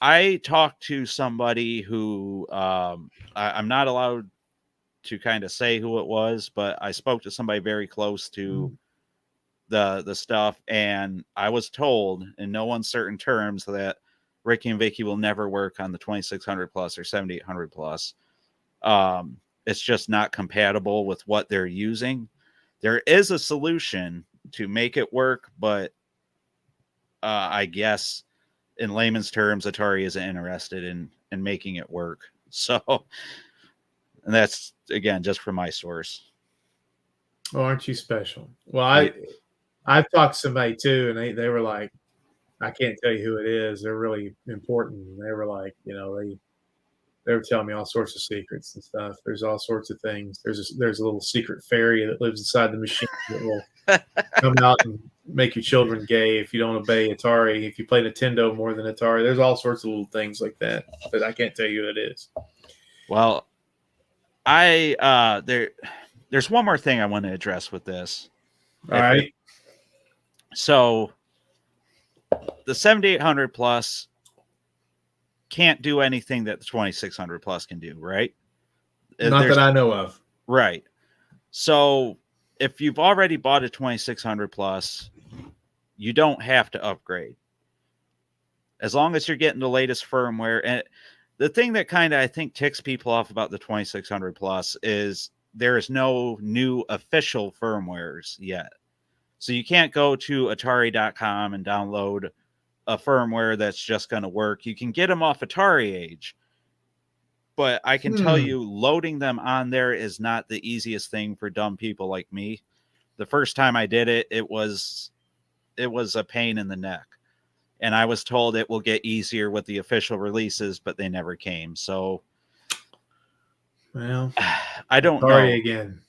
I talked to somebody who I'm not allowed to kind of say who it was, but I spoke to somebody very close to the stuff, and I was told in no uncertain terms that Ricky and Vicky will never work on the 2600 plus or 7800 plus. It's just not compatible with what they're using. There is a solution to make it work, but I guess in layman's terms, Atari isn't interested in making it work. So, and that's, again, just from my source. Oh, aren't you special? Well, I've talked to somebody too, and they were like, I can't tell you who it is. They're really important. And they were like, they were telling me all sorts of secrets and stuff. There's all sorts of things. There's a little secret fairy that lives inside the machine that will come out and make your children gay if you don't obey Atari. If you play Nintendo more than Atari, there's all sorts of little things like that. But I can't tell you who it is. Well, there's one more thing I want to address with this. All right. So the 7800 plus can't do anything that the 2600 plus can do, right? Not that I know of. Right. So if you've already bought a 2600 plus, you don't have to upgrade. As long as you're getting the latest firmware. And the thing that kind of, I think, ticks people off about the 2600 plus is there is no new official firmwares yet. So you can't go to Atari.com and download a firmware that's just going to work. You can get them off Atari Age, but I can tell you loading them on there is not the easiest thing for dumb people like me. The first time I did it, it was a pain in the neck. And I was told it will get easier with the official releases, but they never came. So, well, I don't know. Again.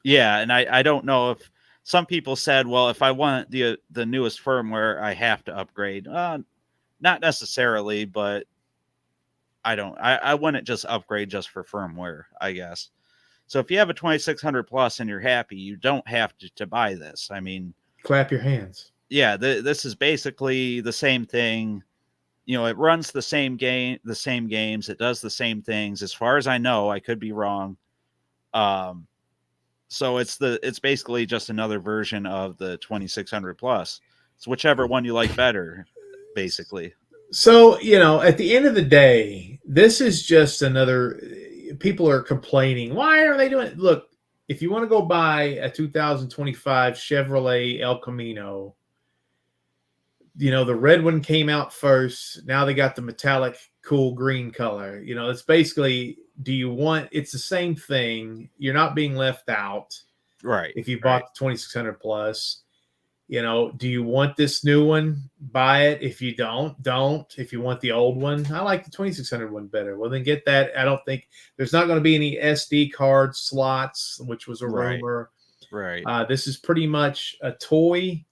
Yeah, and I don't know if some people said, well, if I want the newest firmware, I have to upgrade. Not necessarily, but I wouldn't just upgrade just for firmware, I guess. So if you have a 2600 plus and you're happy, you don't have to buy this. I mean, clap your hands. Yeah, this is basically the same thing. It runs the same games. It does the same things. As far as I know, I could be wrong. So it's basically just another version of the 2600 plus. It's whichever one you like better, basically. So, at the end of the day, this is just another. People are complaining. Why are they doing it? Look, if you want to go buy a 2025 Chevrolet El Camino, the red one came out first. Now they got the metallic cool green color. It's basically, it's the same thing. You're not being left out. Right. If you bought the 2600 plus, do you want this new one? Buy it. If you don't. If you want the old one, I like the 2600 one better. Well, then get that. I don't think there's not going to be any SD card slots, which was a rumor. Right. This is pretty much a toy.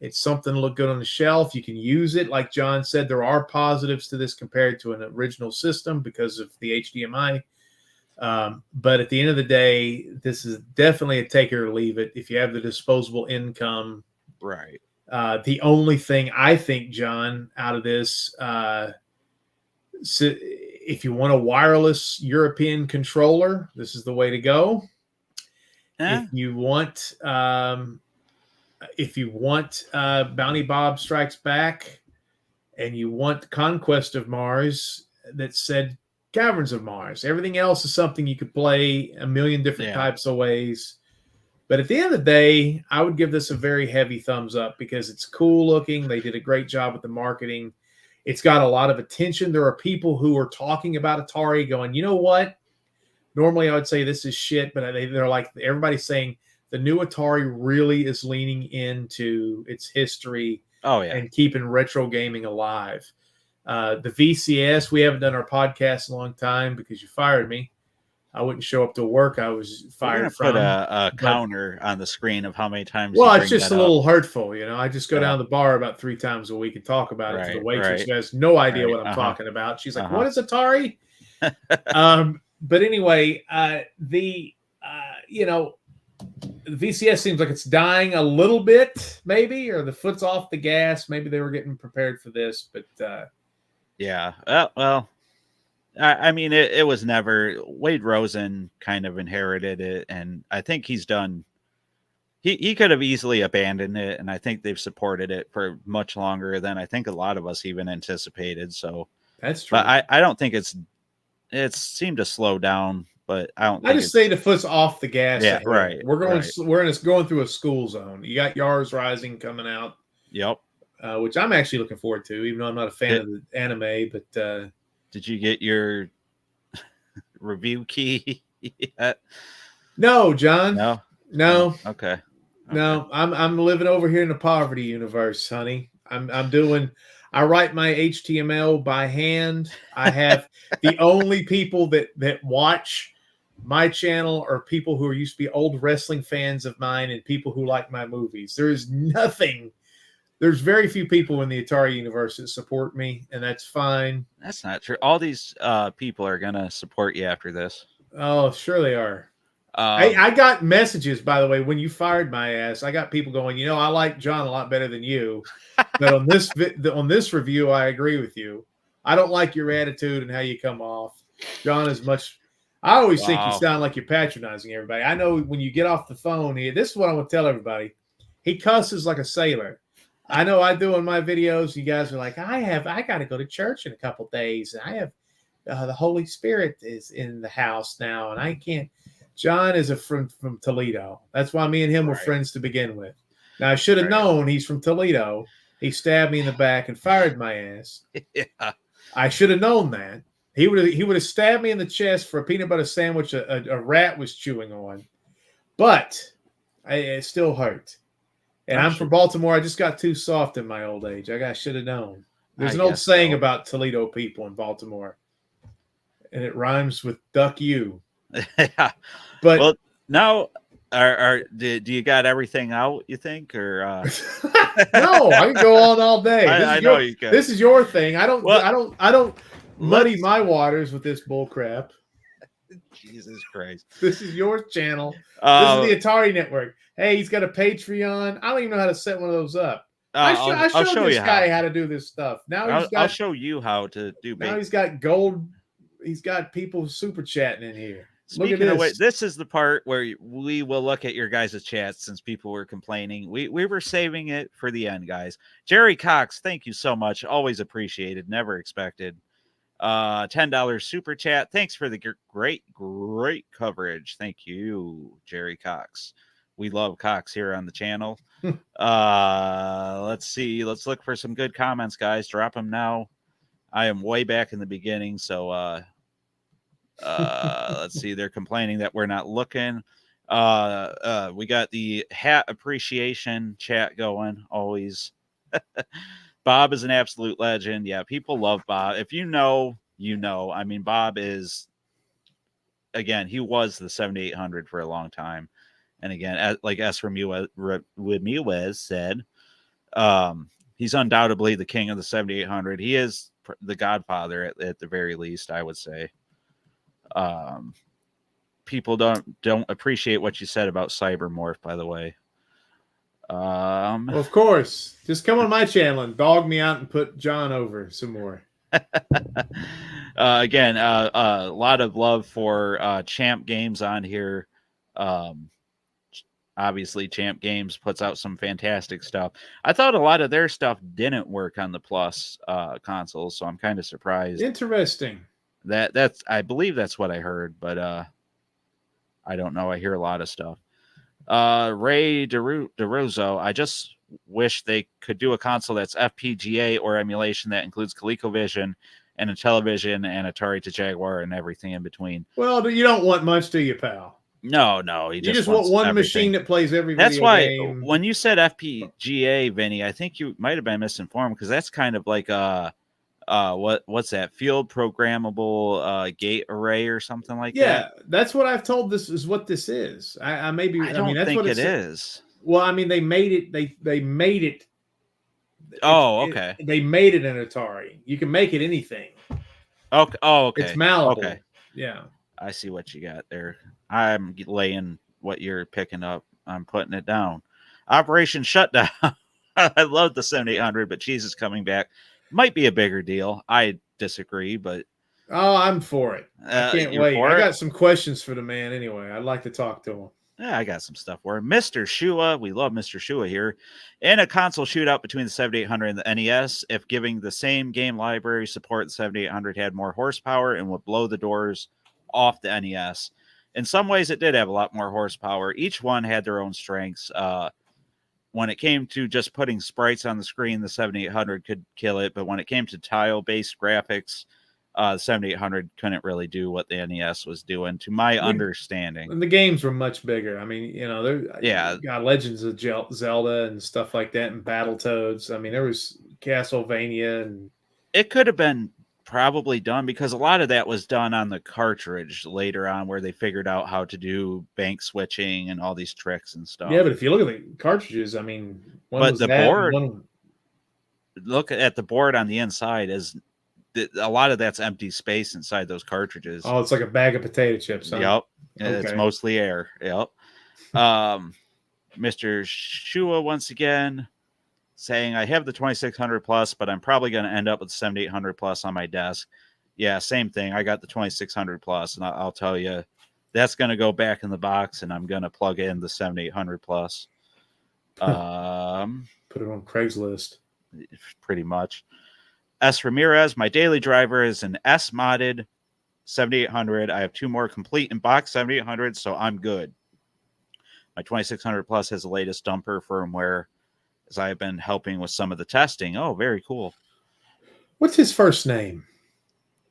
It's something to look good on the shelf. You can use it. Like John said, there are positives to this compared to an original system because of the HDMI. But at the end of the day, this is definitely a take it or leave it. If you have the disposable income, right. The only thing I think, John, out of this, so if you want a wireless European controller, this is the way to go. If you want, Bounty Bob Strikes Back, and you want Conquest of Mars, that said Caverns of Mars. Everything else is something you could play a million different types of ways. But at the end of the day, I would give this a very heavy thumbs up because it's cool looking. They did a great job with the marketing. It's got a lot of attention. There are people who are talking about Atari going, you know what? Normally I would say this is shit, but they're like, everybody's saying the new Atari really is leaning into its history and keeping retro gaming alive. The VCS, we haven't done our podcast in a long time because you fired me. I wouldn't show up to work. I was fired from. Put a counter on the screen of how many times. Well, it's just a little hurtful, you know. I just go down to the bar about 3 times a week and talk about it to the waitress who has no idea what I'm talking about. She's like, "What is Atari?" But anyway, the VCS seems like it's dying a little bit, maybe, or the foot's off the gas. Maybe they were getting prepared for this, but well. I mean, it was never. Wade Rosen kind of inherited it, and I think he's done. He could have easily abandoned it, and I think they've supported it for much longer than I think a lot of us even anticipated. So that's true. But I don't think it's seemed to slow down. But I don't. I just say the foot's off the gas. Yeah, right. We're going through a school zone. You got Yars Rising coming out. Yep. Which I'm actually looking forward to, even though I'm not a fan of the anime, but. Did you get your review key yet? No, John. No. Okay. No, I'm living over here in the poverty universe, honey. I write my HTML by hand. I have the only people that watch my channel are people who used to be old wrestling fans of mine and people who like my movies. There's very few people in the Atari universe that support me, and that's fine. That's not true. All these people are going to support you after this. Oh, sure they are. I got messages, by the way, when you fired my ass. I got people going, I like John a lot better than you. But on this review, I agree with you. I don't like your attitude and how you come off. John is much... I always think you sound like you're patronizing everybody. I know when you get off the phone here, this is what I want to tell everybody. He cusses like a sailor. I know I do in my videos. You guys are like, I got to go to church in a couple days. And I have the Holy Spirit is in the house now, and I can't. John is from Toledo. That's why me and him were friends to begin with. Now I should have known he's from Toledo. He stabbed me in the back and fired my ass. Yeah. I should have known that. He would have stabbed me in the chest for a peanut butter sandwich a rat was chewing on, but it still hurt. And I'm from Baltimore. I just got too soft in my old age. I should have known. There's an old saying about Toledo people in Baltimore, and it rhymes with "duck you." Yeah. But now, do you got everything out? You think, or no? I can go on all day. I know you can. This is your thing. I don't muddy my waters with this bull crap. Jesus Christ! This is your channel. This is the Atari Network. Hey, he's got a Patreon. I don't even know how to set one of those up. I showed this guy how to do this stuff. Now I'll show you how to do. Now he's got gold. He's got people super chatting in here. Speaking of which, this is the part where we will look at your guys' chats since people were complaining. We were saving it for the end, guys. Jerry Cox, thank you so much. Always appreciated. Never expected. $10 super chat. Thanks for the great coverage. Thank you, Jerry Cox. We love Cox here on the channel. Let's see. Let's look for some good comments, guys. Drop them now. I am way back in the beginning, so let's see. They're complaining that we're not looking. We got the hat appreciation chat going. Always. Bob is an absolute legend. Yeah, people love Bob. If you know, you know. I mean, Bob is, again, he was the 7800 for a long time. And again, like S. Ramirez said, he's undoubtedly the king of the 7800. He is the godfather at the very least, I would say. People don't appreciate what you said about Cybermorph, by the way. Well, of course, just come on my channel and dog me out and put John over some more. Again, a lot of love for Champ Games on here. obviously Champ Games puts out some fantastic stuff. I thought a lot of their stuff didn't work on the Plus consoles, so I'm kind of surprised. Interesting. That's I believe that's what I heard, but I don't know. I hear a lot of stuff. Ray DeRusso, I just wish they could do a console that's FPGA or emulation that includes ColecoVision and a television and Atari to Jaguar and everything in between. Well, you don't want much, do you, pal? No, you just want one everything. machine that plays every That's video why game. when you said FPGA, Vinny, I think you might have been misinformed because that's kind of like what's that, field programmable gate array or something like that. Yeah, that's what I've told. This is what this is. I don't that's think what it is. Well, I mean, they made it. They made it. Oh, okay. They made it an Atari. You can make it anything. Okay. Oh, okay. It's malleable. Okay. Yeah. I see what you got there. I'm laying what you're picking up. I'm putting it down. Operation Shutdown. I love the 7800, but Jesus coming back might be a bigger deal. I disagree, but oh, I'm for it. I can't wait. I it? got some questions for the man anyway. I'd like to talk to him. Yeah, I got some stuff for him. Mr. Shua, we love Mr. Shua here. In a console shootout between the 7800 and the NES, if giving the same game library support, the 7800 had more horsepower and would blow the doors off the NES. In some ways, it did have a lot more horsepower. Each one had their own strengths. When it came to just putting sprites on the screen, the 7800 could kill it. But when it came to tile-based graphics, the 7800 couldn't really do what the NES was doing, to my understanding. And the games were much bigger. I mean, yeah, got Legends of Zelda and stuff like that, and Battletoads. I mean, there was Castlevania, and it could have been probably done because a lot of that was done on the cartridge later on, where they figured out how to do bank switching and all these tricks and stuff. Yeah, but if you look at the cartridges, I mean, but the board, look at the board on the inside is. A lot of that's empty space inside those cartridges. Oh, it's like a bag of potato chips. Huh? Yep. Okay. It's mostly air. Yep. Mr. Shua once again saying, I have the 2600 plus, but I'm probably going to end up with the 7800 plus on my desk. Yeah, same thing. I got the 2600 plus, and I'll tell you, that's going to go back in the box, and I'm going to plug in the 7800 plus. Put it on Craigslist. Pretty much. S. Ramirez, my daily driver is an S modded 7800. I have 2 more complete in box 7800, so I'm good. My 2600 plus has the latest dumper firmware, as I have been helping with some of the testing. Oh, very cool. What's his first name?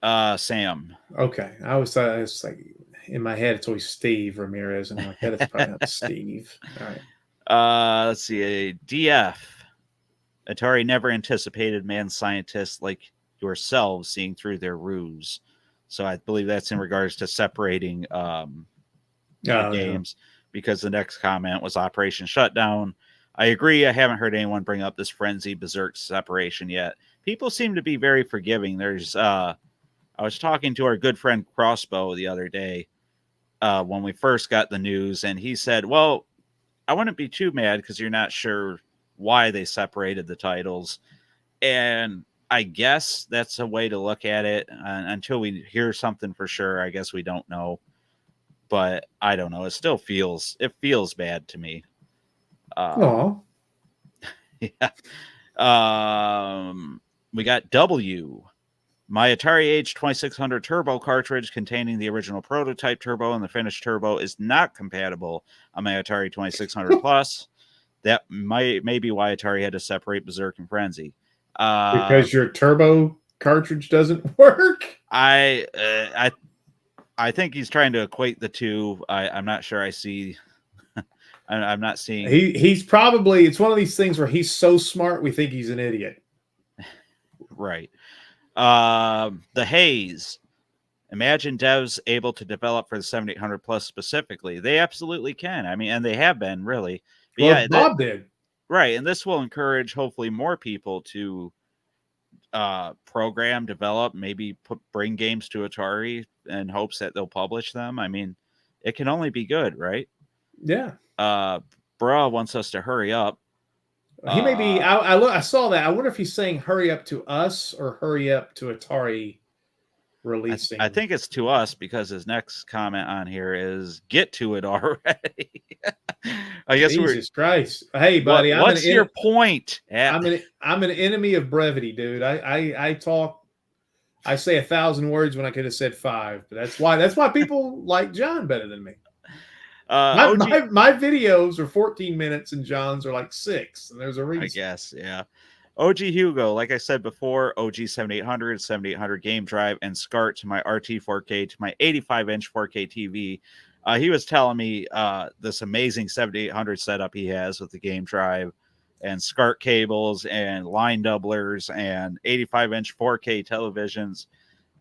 Sam. Okay, I was like in my head it's always Steve Ramirez, and I'm like, that's probably not Steve. All right. Let's see, a DF. Atari never anticipated manned scientists like yourselves seeing through their ruse. So I believe that's in regards to separating games, because the next comment was Operation Shutdown. I agree. I haven't heard anyone bring up this Frenzy Berzerk separation yet. People seem to be very forgiving. There's, I was talking to our good friend Crossbow the other day when we first got the news, and he said, well, I wouldn't be too mad because you're not sure why they separated the titles. And I guess that's a way to look at it. Until we hear something for sure, I guess we don't know. But I don't know. It still feels bad to me. Oh. Yeah. We got W. My Atari Age 2600 Turbo cartridge containing the original prototype turbo and the finished turbo is not compatible on my Atari 2600 Plus. That may be why Atari had to separate Berzerk and Frenzy. Because your turbo cartridge doesn't work? I think he's trying to equate the two. I'm not sure I see. I'm not seeing. He's probably, it's one of these things where he's so smart we think he's an idiot. Right. The Haze. Imagine devs able to develop for the 7800 plus specifically. They absolutely can. I mean, and they have been really. But well, yeah, Bob did. Right. And this will encourage hopefully more people to program, develop, maybe bring games to Atari in hopes that they'll publish them. I mean, it can only be good, right? Yeah. Bra wants us to hurry up. He may be. I saw that. I wonder if he's saying hurry up to us or hurry up to Atari releasing. I think it's to us, because his next comment on here is get to it already. I guess Jesus Christ. Hey, buddy, what's your point? I'm an enemy of brevity, dude. I talk. I say 1,000 words when I could have said 5. But that's why people like John better than me. My videos are 14 minutes and John's are like 6, and there's a reason. I guess, yeah. OG Hugo, like I said before, OG 7800, 7800 game drive, and SCART to my RT 4K to my 85-inch 4K TV. He was telling me this amazing 7800 setup he has with the game drive and SCART cables and line doublers and 85-inch 4K televisions.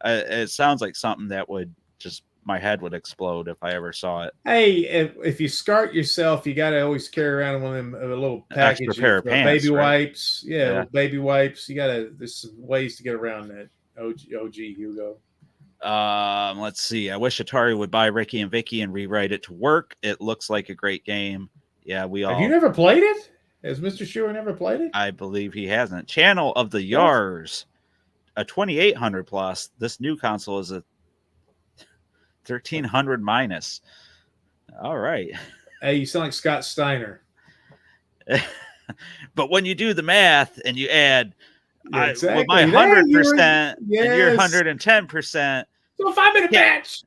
It sounds like something that would just, my head would explode if I ever saw it. Hey, if you SCART yourself, you got to always carry around one of them, a little package extra pair of pants, baby right? wipes. Yeah, baby wipes. There's some ways to get around that. OG Hugo. Let's see. I wish Atari would buy Ricky and Vicky and rewrite it to work. It looks like a great game. Yeah, we all. Have you never played it? Has Mr. Schuer never played it? I believe he hasn't. Channel of the Yars, a 2800 plus. This new console is a 1300 minus. All right. Hey, you sound like Scott Steiner. But when you do the math and you add exactly. with my 100% and your 110%. So a 5-minute match.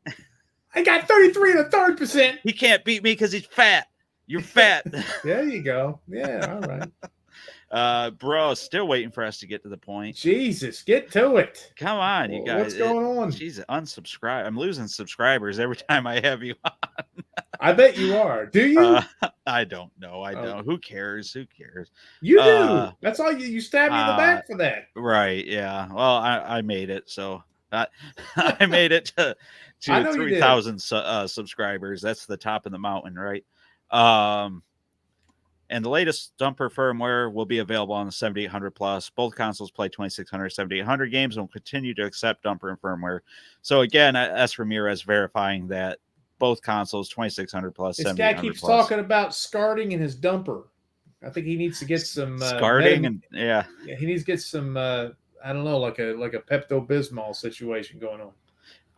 I got 33 1/3%. He can't beat me because he's fat. You're fat. There you go. Yeah, all right. Bro, still waiting for us to get to the point. Jesus, get to it. Come on, you guys. What's going on? Jesus, unsubscribe. I'm losing subscribers every time I have you on. I bet you are. Do you? I don't know. I don't. Who cares? Who cares? You do. That's all you stabbed me in the back for that. Right. Yeah. Well, I made it. So I made it to 3,000 subscribers. That's the top of the mountain, right? And the latest dumper firmware will be available on the 7800 plus. Both consoles play 2600, 7800 games and will continue to accept dumper and firmware. So again, S. Ramirez verifying that both consoles 2600 plus. This guy keeps talking about SCARTing in his dumper. I think he needs to get some SCARTing and yeah, he needs to get some I don't know, like a Pepto-Bismol situation going on.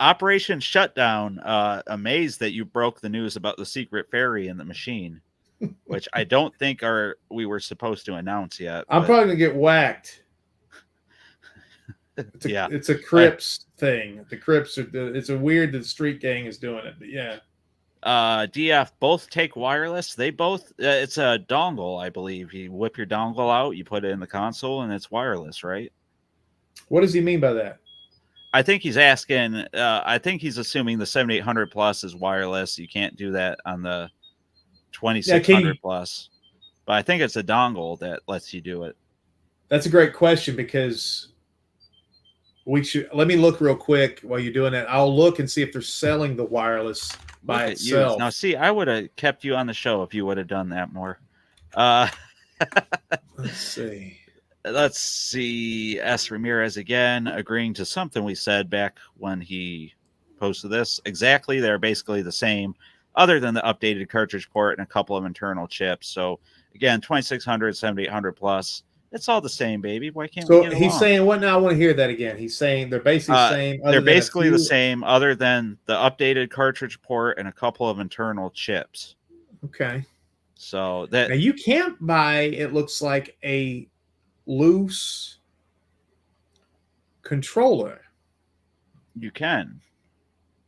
Operation Shutdown. Amazed that you broke the news about the secret fairy in the machine, which I don't think we were supposed to announce yet. I'm probably gonna get whacked. It's a Crips thing. The Crips it's a weird that the street gang is doing it, but yeah. DF both take wireless. They both it's a dongle, I believe. You whip your dongle out, you put it in the console, and it's wireless, right? What does he mean by that? I think he's asking. I think he's assuming the 7800 plus is wireless. You can't do that on the 2600 plus. But I think it's a dongle that lets you do it. That's a great question because let me look real quick while you're doing that. I'll look and see if they're selling the wireless by itself. Now, see, I would have kept you on the show if you would have done that more. Let's see. S. Ramirez again, agreeing to something we said back when he posted this. Exactly. They're basically the same, other than the updated cartridge port and a couple of internal chips. So, again, 2600, 7800 plus. It's all the same, baby. Why can't we get along? He's saying what now? I want to hear that again. He's saying they're basically the same. They're basically the same, other than the updated cartridge port and a couple of internal chips. Okay. So that now you can't buy. It looks like a loose controller. You can.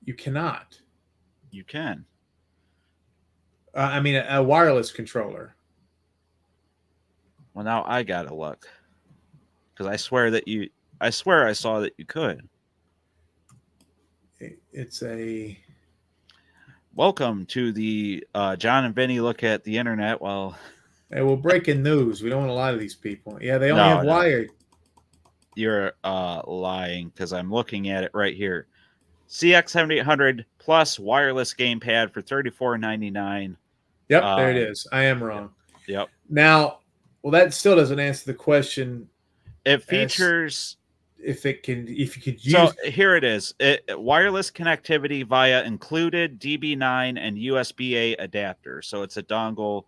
You cannot. You can. I mean, a wireless controller. Well, now I gotta look, because I swear I saw that you could. It's a. Welcome to the John and Vinny look at the internet. Well, hey, we're breaking news. We don't want to lie to these people. Yeah, they only have wired. You're lying, because I'm looking at it right here. CX7800 plus wireless gamepad for $34.99. Yep, there it is. I am wrong. Yep. Now. Well, that still doesn't answer the question. It features if you could use. So here it is. Wireless connectivity via included DB9 and USB-A adapter. So it's a dongle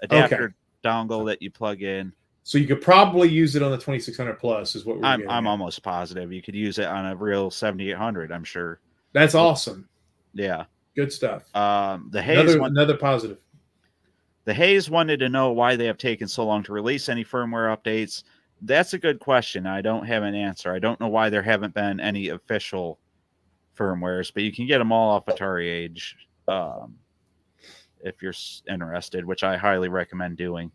dongle that you plug in. So you could probably use it on the 2600 plus, is what we're getting I'm almost positive you could use it on a real 7800. I'm sure. That's awesome. Yeah, good stuff. The Hayes another positive. The Hayes wanted to know why they have taken so long to release any firmware updates. That's a good question. I don't have an answer. I don't know why there haven't been any official firmwares, but you can get them all off Atari Age if you're interested, which I highly recommend doing.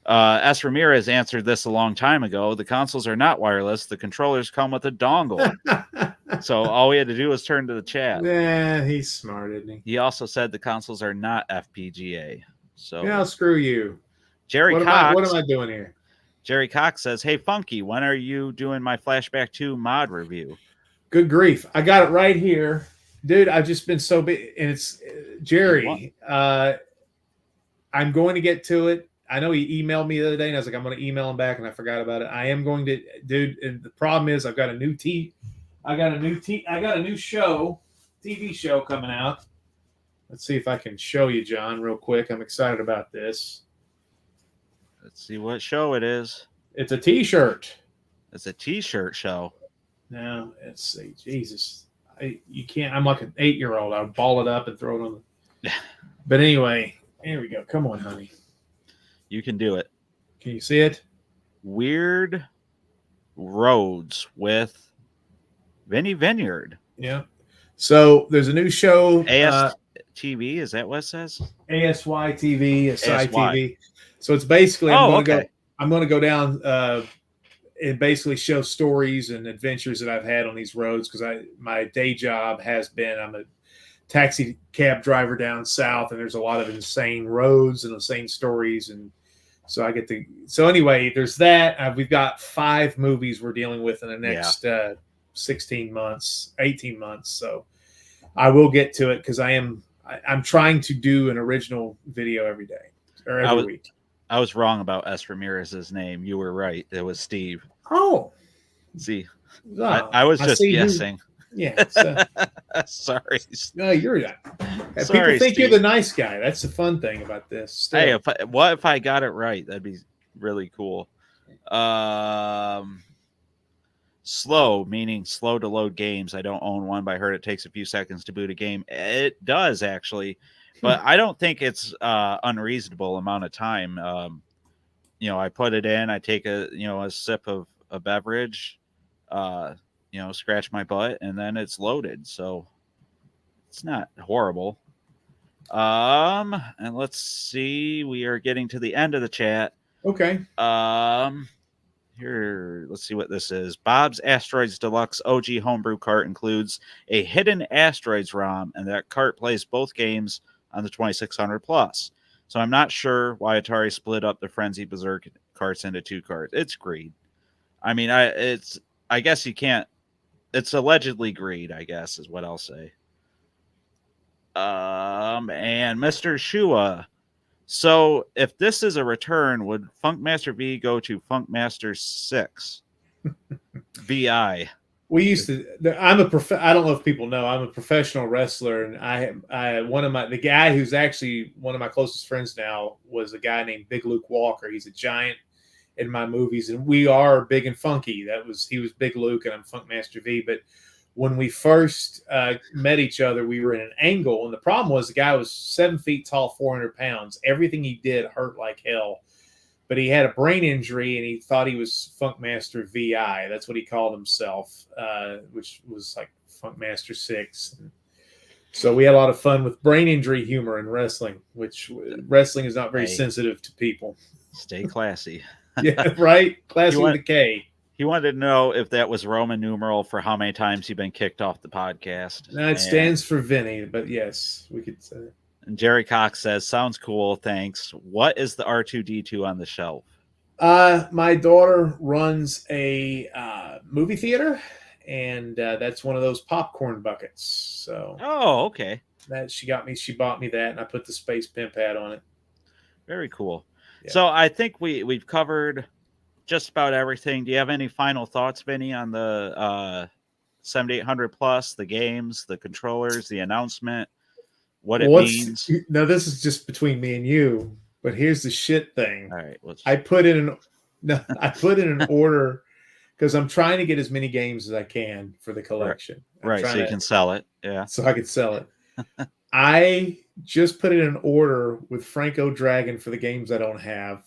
S. Ramirez answered this a long time ago. The consoles are not wireless. The controllers come with a dongle. So all we had to do was turn to the chat. Yeah, he's smart, isn't he? He also said the consoles are not FPGA. So yeah, screw you. Jerry what Cox. Am I doing here? Jerry Cox says, "Hey, Funky, when are you doing my Flashback 2 mod review?" Good grief. I got it right here. Dude, I've just been so big. And it's Jerry. I'm going to get to it. I know he emailed me the other day, and I was like, I'm going to email him back, and I forgot about it. I am going to, dude. And the problem is, I've got a new show, TV show coming out. Let's see if I can show you, John, real quick. I'm excited about this. Let's see what show it is. It's a T-shirt. It's a T-shirt show. Now, let's see. Jesus. You can't. I'm like an 8-year-old. I would ball it up and throw it on the. But anyway, here we go. Come on, honey. You can do it. Can you see it? Weird Roads with Vinny Vineyard. Yeah. So there's a new show. AS TV, is that what it says? ASY TV, SI ASY. TV. So it's basically I'm going to go down and basically show stories and adventures that I've had on these roads because my day job has been I'm a taxi cab driver down south, and there's a lot of insane roads and insane stories, and so I get to. So anyway, there's that. We've got 5 movies we're dealing with in the next 16 months, 18 months. So I will get to it because I'm trying to do an original video every day or every week. I was wrong about S. Ramirez's name. You were right. It was Steve. Oh, see, I was just guessing. So. Sorry. No, you're not. People think Steve. You're the nice guy. That's the fun thing about this. Still. Hey, what if I got it right? That'd be really cool. Slow, meaning slow to load games. I don't own one, but I heard it takes a few seconds to boot a game. It does actually, but I don't think it's unreasonable amount of time. I put it in. I take a sip of a beverage. Scratch my butt, and then it's loaded. So it's not horrible. And let's see. We are getting to the end of the chat. Okay. Here, let's see what this is. Bob's Asteroids Deluxe OG homebrew cart includes a hidden Asteroids ROM, and that cart plays both games on the 2600 Plus. So I'm not sure why Atari split up the Frenzy Berzerk carts into 2 carts. It's greed. I mean, I guess you can't. It's allegedly greed, I guess, is what I'll say. And Mr. Shua. So if this is a return, would Funkmaster V go to Funkmaster 6? VI. We used to. I don't know if people know. I'm a professional wrestler, and the guy who's actually one of my closest friends now was a guy named Big Luke Walker. He's a giant in my movies, and we are Big and Funky. He was Big Luke, and I'm Funkmaster V. But when we first met each other, we were in an angle, and the problem was the guy was 7 feet tall, 400 pounds. Everything he did hurt like hell, but he had a brain injury, and he thought he was Funkmaster VI. That's what he called himself, which was like Funkmaster 6. So we had a lot of fun with brain injury humor in wrestling, which wrestling is not very sensitive to people. Stay classy. Yeah, right? Classy with a K. He wanted to know if that was Roman numeral for how many times you've been kicked off the podcast. No, it stands for Vinny, but yes, we could say it. And Jerry Cox says, sounds cool, thanks. What is the R2-D2 on the shelf? My daughter runs a movie theater, and that's one of those popcorn buckets. So, okay. She bought me that, and I put the Space Pimp hat on it. Very cool. Yeah. So I think we've covered just about everything. Do you have any final thoughts, Vinny, on the 7800 Plus, the games, the controllers, the announcement, what it means? No, this is just between me and you. But here's the shit thing. All right, I put in an order because I'm trying to get as many games as I can for the collection. Right, so you can sell it. Yeah. So I could sell it. I just put in an order with Franco Dragon for the games I don't have,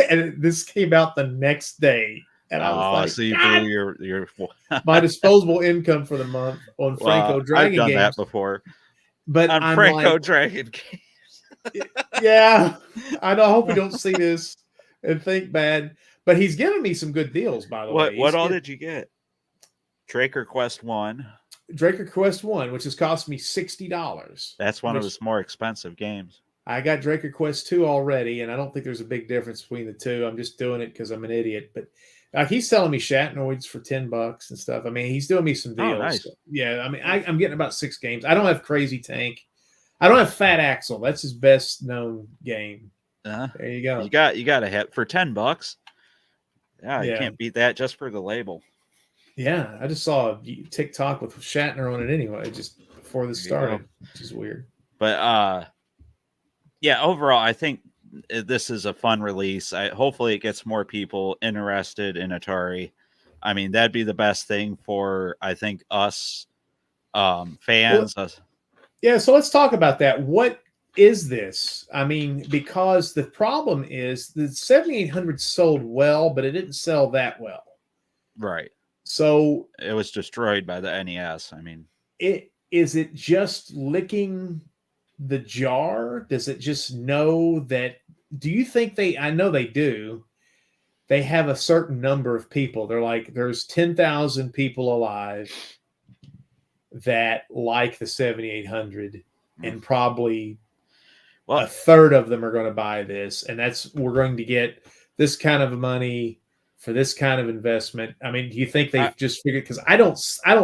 and this came out the next day, and I was Oh, like, so you God, blew your my disposable income for the month on well, Franco I've Dragon done that games. before But on I'm like, Franco Dragon yeah, I know. I hope he don't see this and think bad. But he's giving me some good deals, by the way. What He's all get did you get? Draker Quest 1. Draker Quest One, which has cost me $60. That's one of Which his more expensive games. I got Draker Quest 2 already, and I don't think there's a big difference between the two. I'm just doing it because I'm an idiot. But like he's selling me Shatnoids for $10 and stuff. I mean, he's doing me some Oh, deals. nice. Yeah, I mean, I'm getting about 6 games. I don't have Crazy Tank. I don't have Fat Axel. That's his best known game. There you go. You got a hit for $10. Yeah, you can't beat that just for the label. Yeah, I just saw a TikTok with Shatner on it anyway, just before this started, which is weird. But yeah, overall, I think this is a fun release. Hopefully it gets more people interested in Atari. I mean, that'd be the best thing for, I think, us fans. Well, yeah, so let's talk about that. What is this? I mean, because the problem is the 7800 sold well, but it didn't sell that well. Right. So it was destroyed by the NES. I mean, is it just licking the jar? Does it just know that? Do you think I know they do. They have a certain number of people. They're like, there's 10,000 people alive that like the 7800, and probably a third of them are going to buy this. And we're going to get this kind of money for this kind of investment. I mean, do you think they've just figured? Because I don't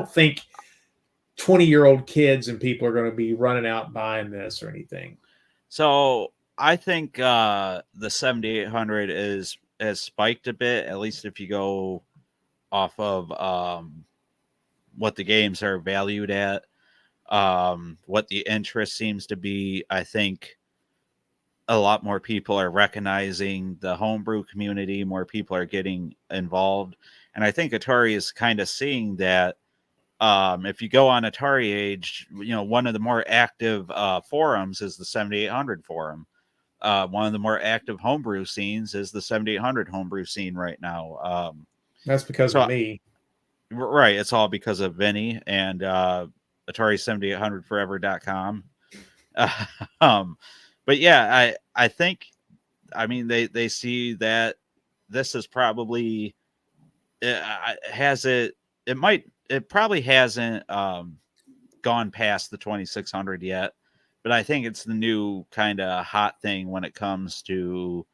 think 20-year-old kids and people are going to be running out buying this or anything. So I think the 7800 has spiked a bit, at least if you go off of what the games are valued at, what the interest seems to be. I think a lot more people are recognizing the homebrew community, more people are getting involved. And I think Atari is kind of seeing that. If you go on Atari Age, one of the more active forums is the 7800 forum. One of the more active homebrew scenes is the 7800 homebrew scene right now. That's because of me. Right. It's all because of Vinny and Atari7800forever.com. But yeah, I think, I mean, they see that this is probably, it probably hasn't gone past the 2600 yet, but I think it's the new kind of hot thing when it comes to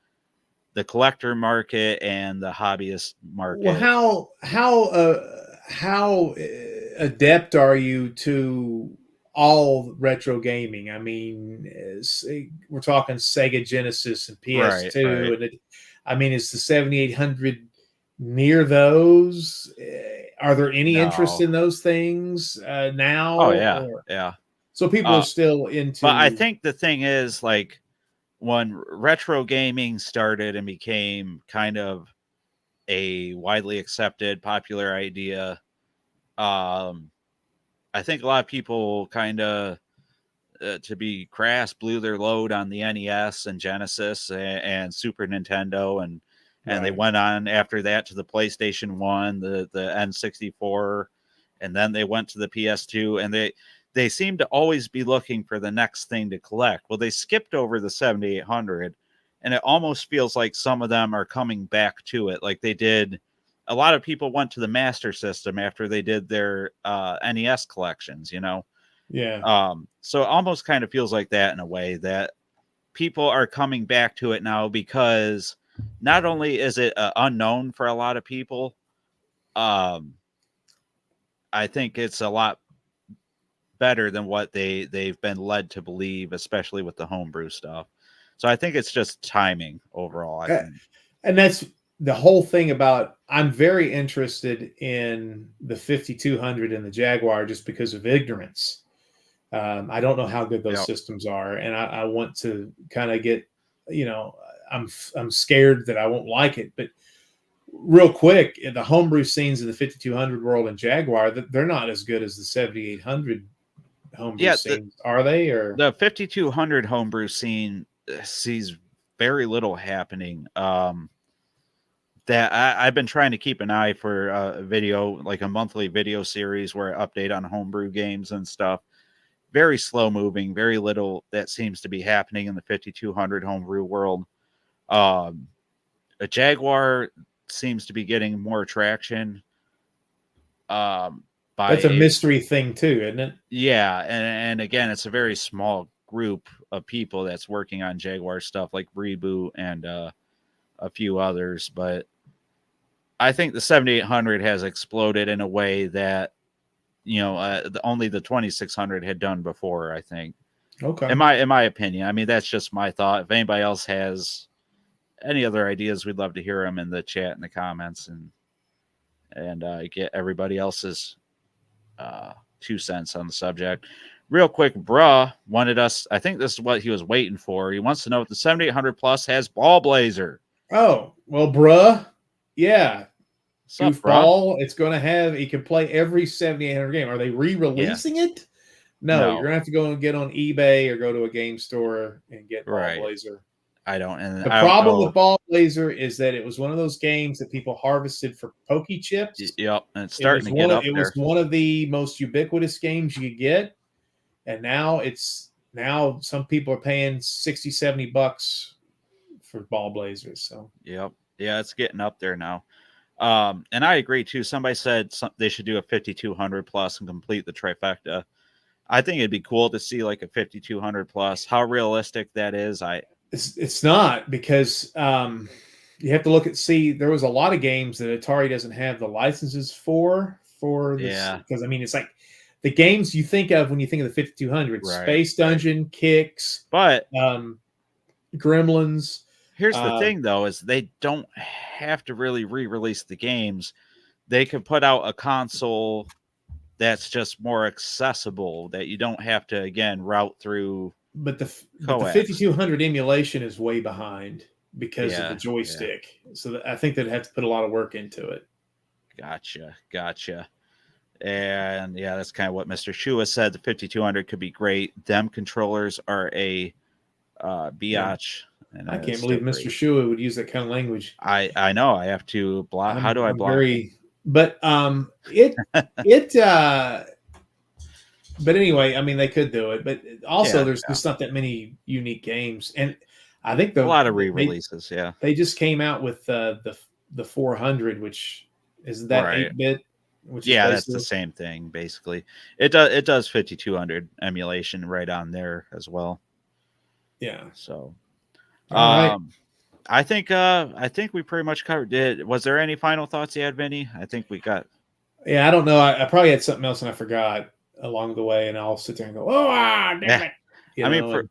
the collector market and the hobbyist market. Well, how adept are you to all retro gaming? I mean, we're talking Sega Genesis and PS2, right. and I mean, is the 7800 near those? Are there any interest in those things now? Oh yeah, yeah. So people are still into. But I think the thing is, like, when retro gaming started and became kind of a widely accepted, popular idea, I think a lot of people kind of, to be crass, blew their load on the NES and Genesis and Super Nintendo, and they went on after that to the PlayStation 1, the N64, and then they went to the PS2, and they seem to always be looking for the next thing to collect. Well, they skipped over the 7800, and it almost feels like some of them are coming back to it. Like they did, a lot of people went to the Master System after they did their NES collections, Yeah. So it almost kind of feels like that in a way, that people are coming back to it now because not only is it unknown for a lot of people, I think it's a lot better than what they've been led to believe, especially with the homebrew stuff. So I think it's just timing overall. I think. And that's the whole thing about, I'm very interested in the 5200 and the Jaguar just because of ignorance. I don't know how good those systems are, and I want to kind of get, I'm scared that I won't like it. But real quick, in the homebrew scenes of the 5200 world and Jaguar, they're not as good as the 7800 homebrew Yeah, scenes. Are they or the 5200 homebrew scene sees very little happening. That I've been trying to keep an eye for a video, like a monthly video series where I update on homebrew games and stuff. Very slow moving, very little that seems to be happening in the 5200 homebrew world. Um, a Jaguar seems to be getting more traction. By that's a mystery thing too, isn't it? yeah, and again, it's a very small group of people that's working on Jaguar stuff, like Reboot and a few others. But I think the 7800 has exploded in a way that only the 2600 had done before. I think, Okay. in my opinion. I mean, that's just my thought. If anybody else has any other ideas, we'd love to hear them in the chat in the comments and get everybody else's 2 cents on the subject. Real quick, bruh wanted us. I think this is what he was waiting for. He wants to know if the 7800 Plus has Ball Blazer. Oh well, bruh. Yeah, What's up, bruh? goofball. It's going to have. You can play every 7800 game. Are they re-releasing it? No, you're gonna have to go and get on eBay or go to a game store and get Ball Blazer. I don't. And the I problem don't know. with Ball Blazer is that it was one of those games that people harvested for Pokey chips. Yep, and it's starting to get up there. It was one of the most ubiquitous games you could get, and now some people are paying $60-$70 for Ball Blazers. So yep, yeah, it's getting up there now. And I agree too. Somebody said they should do a 5200 plus and complete the trifecta. I think it'd be cool to see like a 5200 plus. How realistic that is, it's not, because you have to look at there was a lot of games that Atari doesn't have the licenses for this. Yeah. Because I mean, it's like the games you think of when you think of the 5200, Space Dungeon, Kicks, but Gremlins. Here's the thing, though, is they don't have to really re-release the games. They could put out a console that's just more accessible, that you don't have to, again, route through. But the 5200 emulation is way behind because of the joystick. Yeah. So I think they'd have to put a lot of work into it. Gotcha. And yeah, that's kind of what Mr. Shua said. The 5200 could be great. Them controllers are a biatch. And I can't believe Mr. Shua would use that kind of language. I know. I have to block. How do I block? But but anyway, I mean, they could do it. But also, there's just not that many unique games, and I think a lot of re-releases. They just came out with the 400, which is that 8-bit. That's the same thing basically. It does 5200 emulation right on there as well. Yeah. So. Right. I think we pretty much covered it. Was there any final thoughts you had, Vinny? I think we got. Yeah, I don't know. I probably had something else and I forgot along the way, and I'll sit there and go, damn it. I mean,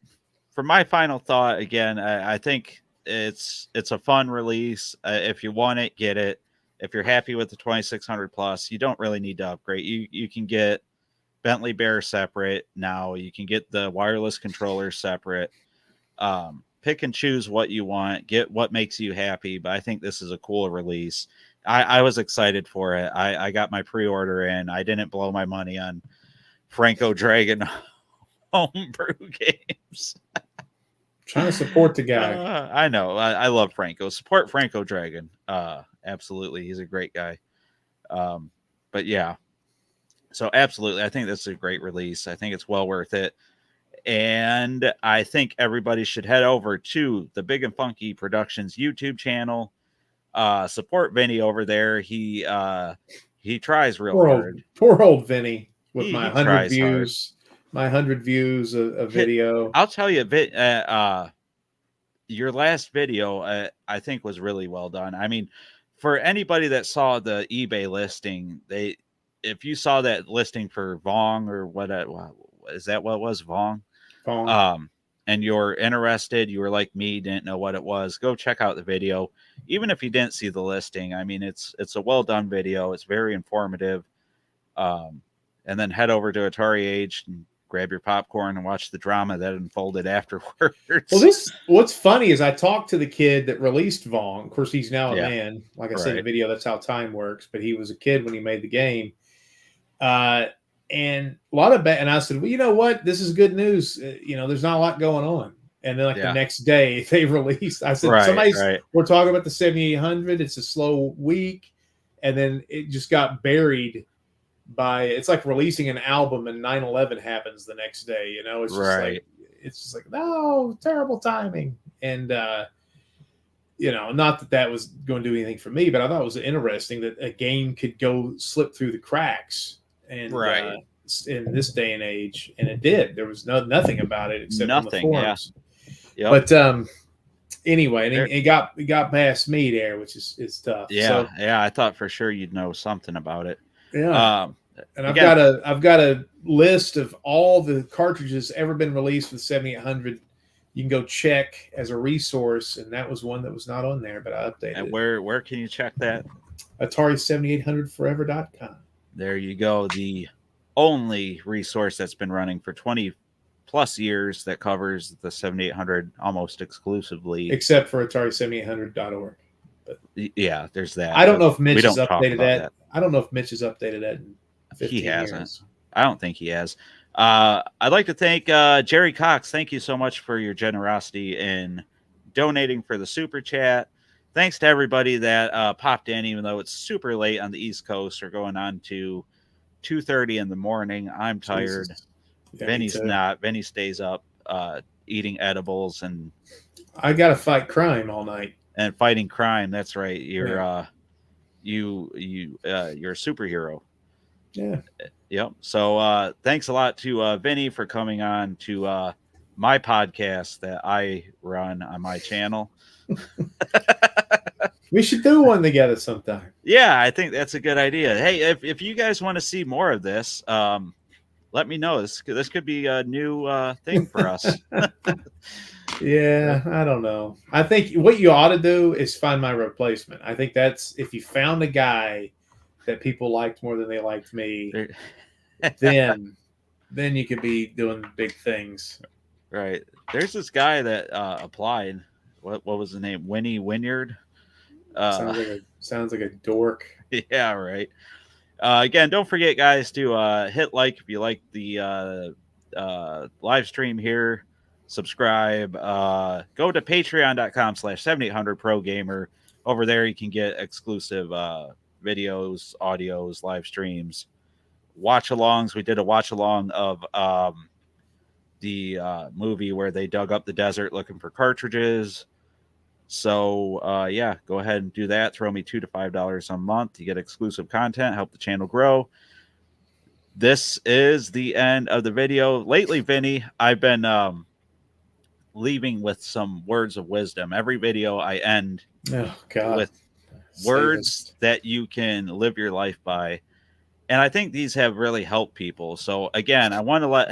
for my final thought, again, I think it's a fun release. If you want it, get it. If you're happy with the 2600 plus, you don't really need to upgrade. You can get Bentley Bear separate now. You can get the wireless controller separate. Pick and choose what you want, get what makes you happy. But I think this is a cool release. I was excited for it. I got my pre-order in. I didn't blow my money on Franco Dragon homebrew games. Trying to support the guy. I know. I love Franco. Support Franco Dragon. Absolutely. He's a great guy. But yeah. So absolutely. I think this is a great release. I think it's well worth it. And I think everybody should head over to the Big and Funky Productions YouTube channel. Support Vinny over there. He tries real hard. Poor old Vinny with my 100 views. Hard. My 100 views of video. I'll tell you, your last video, I think, was really well done. I mean, for anybody that saw the eBay listing, if you saw that listing for Vong or what is that? What was Vong? And you're interested, you were like me, didn't know what it was, go check out the video. Even if you didn't see the listing, I mean, it's a well done video. It's very informative. And then head over to Atari Age and grab your popcorn and watch the drama that unfolded afterwards. Well, what's funny is I talked to the kid that released Vong. Of course, he's now a man. Like I said in the video, that's how time works. But he was a kid when he made the game. And a lot of and I said, well, you know what? This is good news. There's not a lot going on. And then the next day they released. I said, we're talking about the 7800. It's a slow week, and then it just got buried by. It's like releasing an album and 9/11 happens the next day. It's just like no, terrible timing. And not that was going to do anything for me, but I thought it was interesting that a game could go slip through the cracks. And in this day and age, and it did. There was nothing about it except on the forums. Yeah. But anyway, and it got past me there, which is tough. Yeah, I thought for sure you'd know something about it. Yeah, and I've got a list of all the cartridges ever been released with 7800. You can go check as a resource, and that was one that was not on there, but I updated. And where can you check that? Atari7800forever.com. There you go. The only resource that's been running for 20 plus years that covers the 7800 almost exclusively. Except for Atari7800.org. But yeah, there's that. I don't know if Mitch has updated that. I don't know if Mitch has updated that in 15 He hasn't. years. I don't think he has. I'd like to thank Jerry Cox. Thank you so much for your generosity in donating for the super chat. Thanks to everybody that popped in, even though it's super late on the East Coast or going on to 2:30 in the morning. I'm tired. Yeah, Benny's not. Benny stays up eating edibles, and I got to fight crime all night. And fighting crime. That's right. You're you're a superhero. Yeah. Yep. So thanks a lot to Vinny for coming on to my podcast that I run on my channel. We should do one together sometime. Yeah, I think that's a good idea. Hey, if you guys want to see more of this, let me know. This could be a new thing for us. Yeah, I don't know. I think what you ought to do is find my replacement. I think that's if you found a guy that people liked more than they liked me, then you could be doing big things. Right. There's this guy that applied. What was his name? Winnie Wynyard. Sounds like a dork. Yeah, right. Again, don't forget, guys, to hit like if you like the live stream here. Subscribe. Go to patreon.com/7800progamer. Over there, you can get exclusive videos, audios, live streams, watch-alongs. We did a watch-along of the movie where they dug up the desert looking for cartridges. So, yeah, go ahead and do that. Throw me $2 to $5 a month to get exclusive content, help the channel grow. This is the end of the video. Lately, Vinny, I've been leaving with some words of wisdom. Every video I end with words that you can live your life by. And I think these have really helped people. So, again, I want to let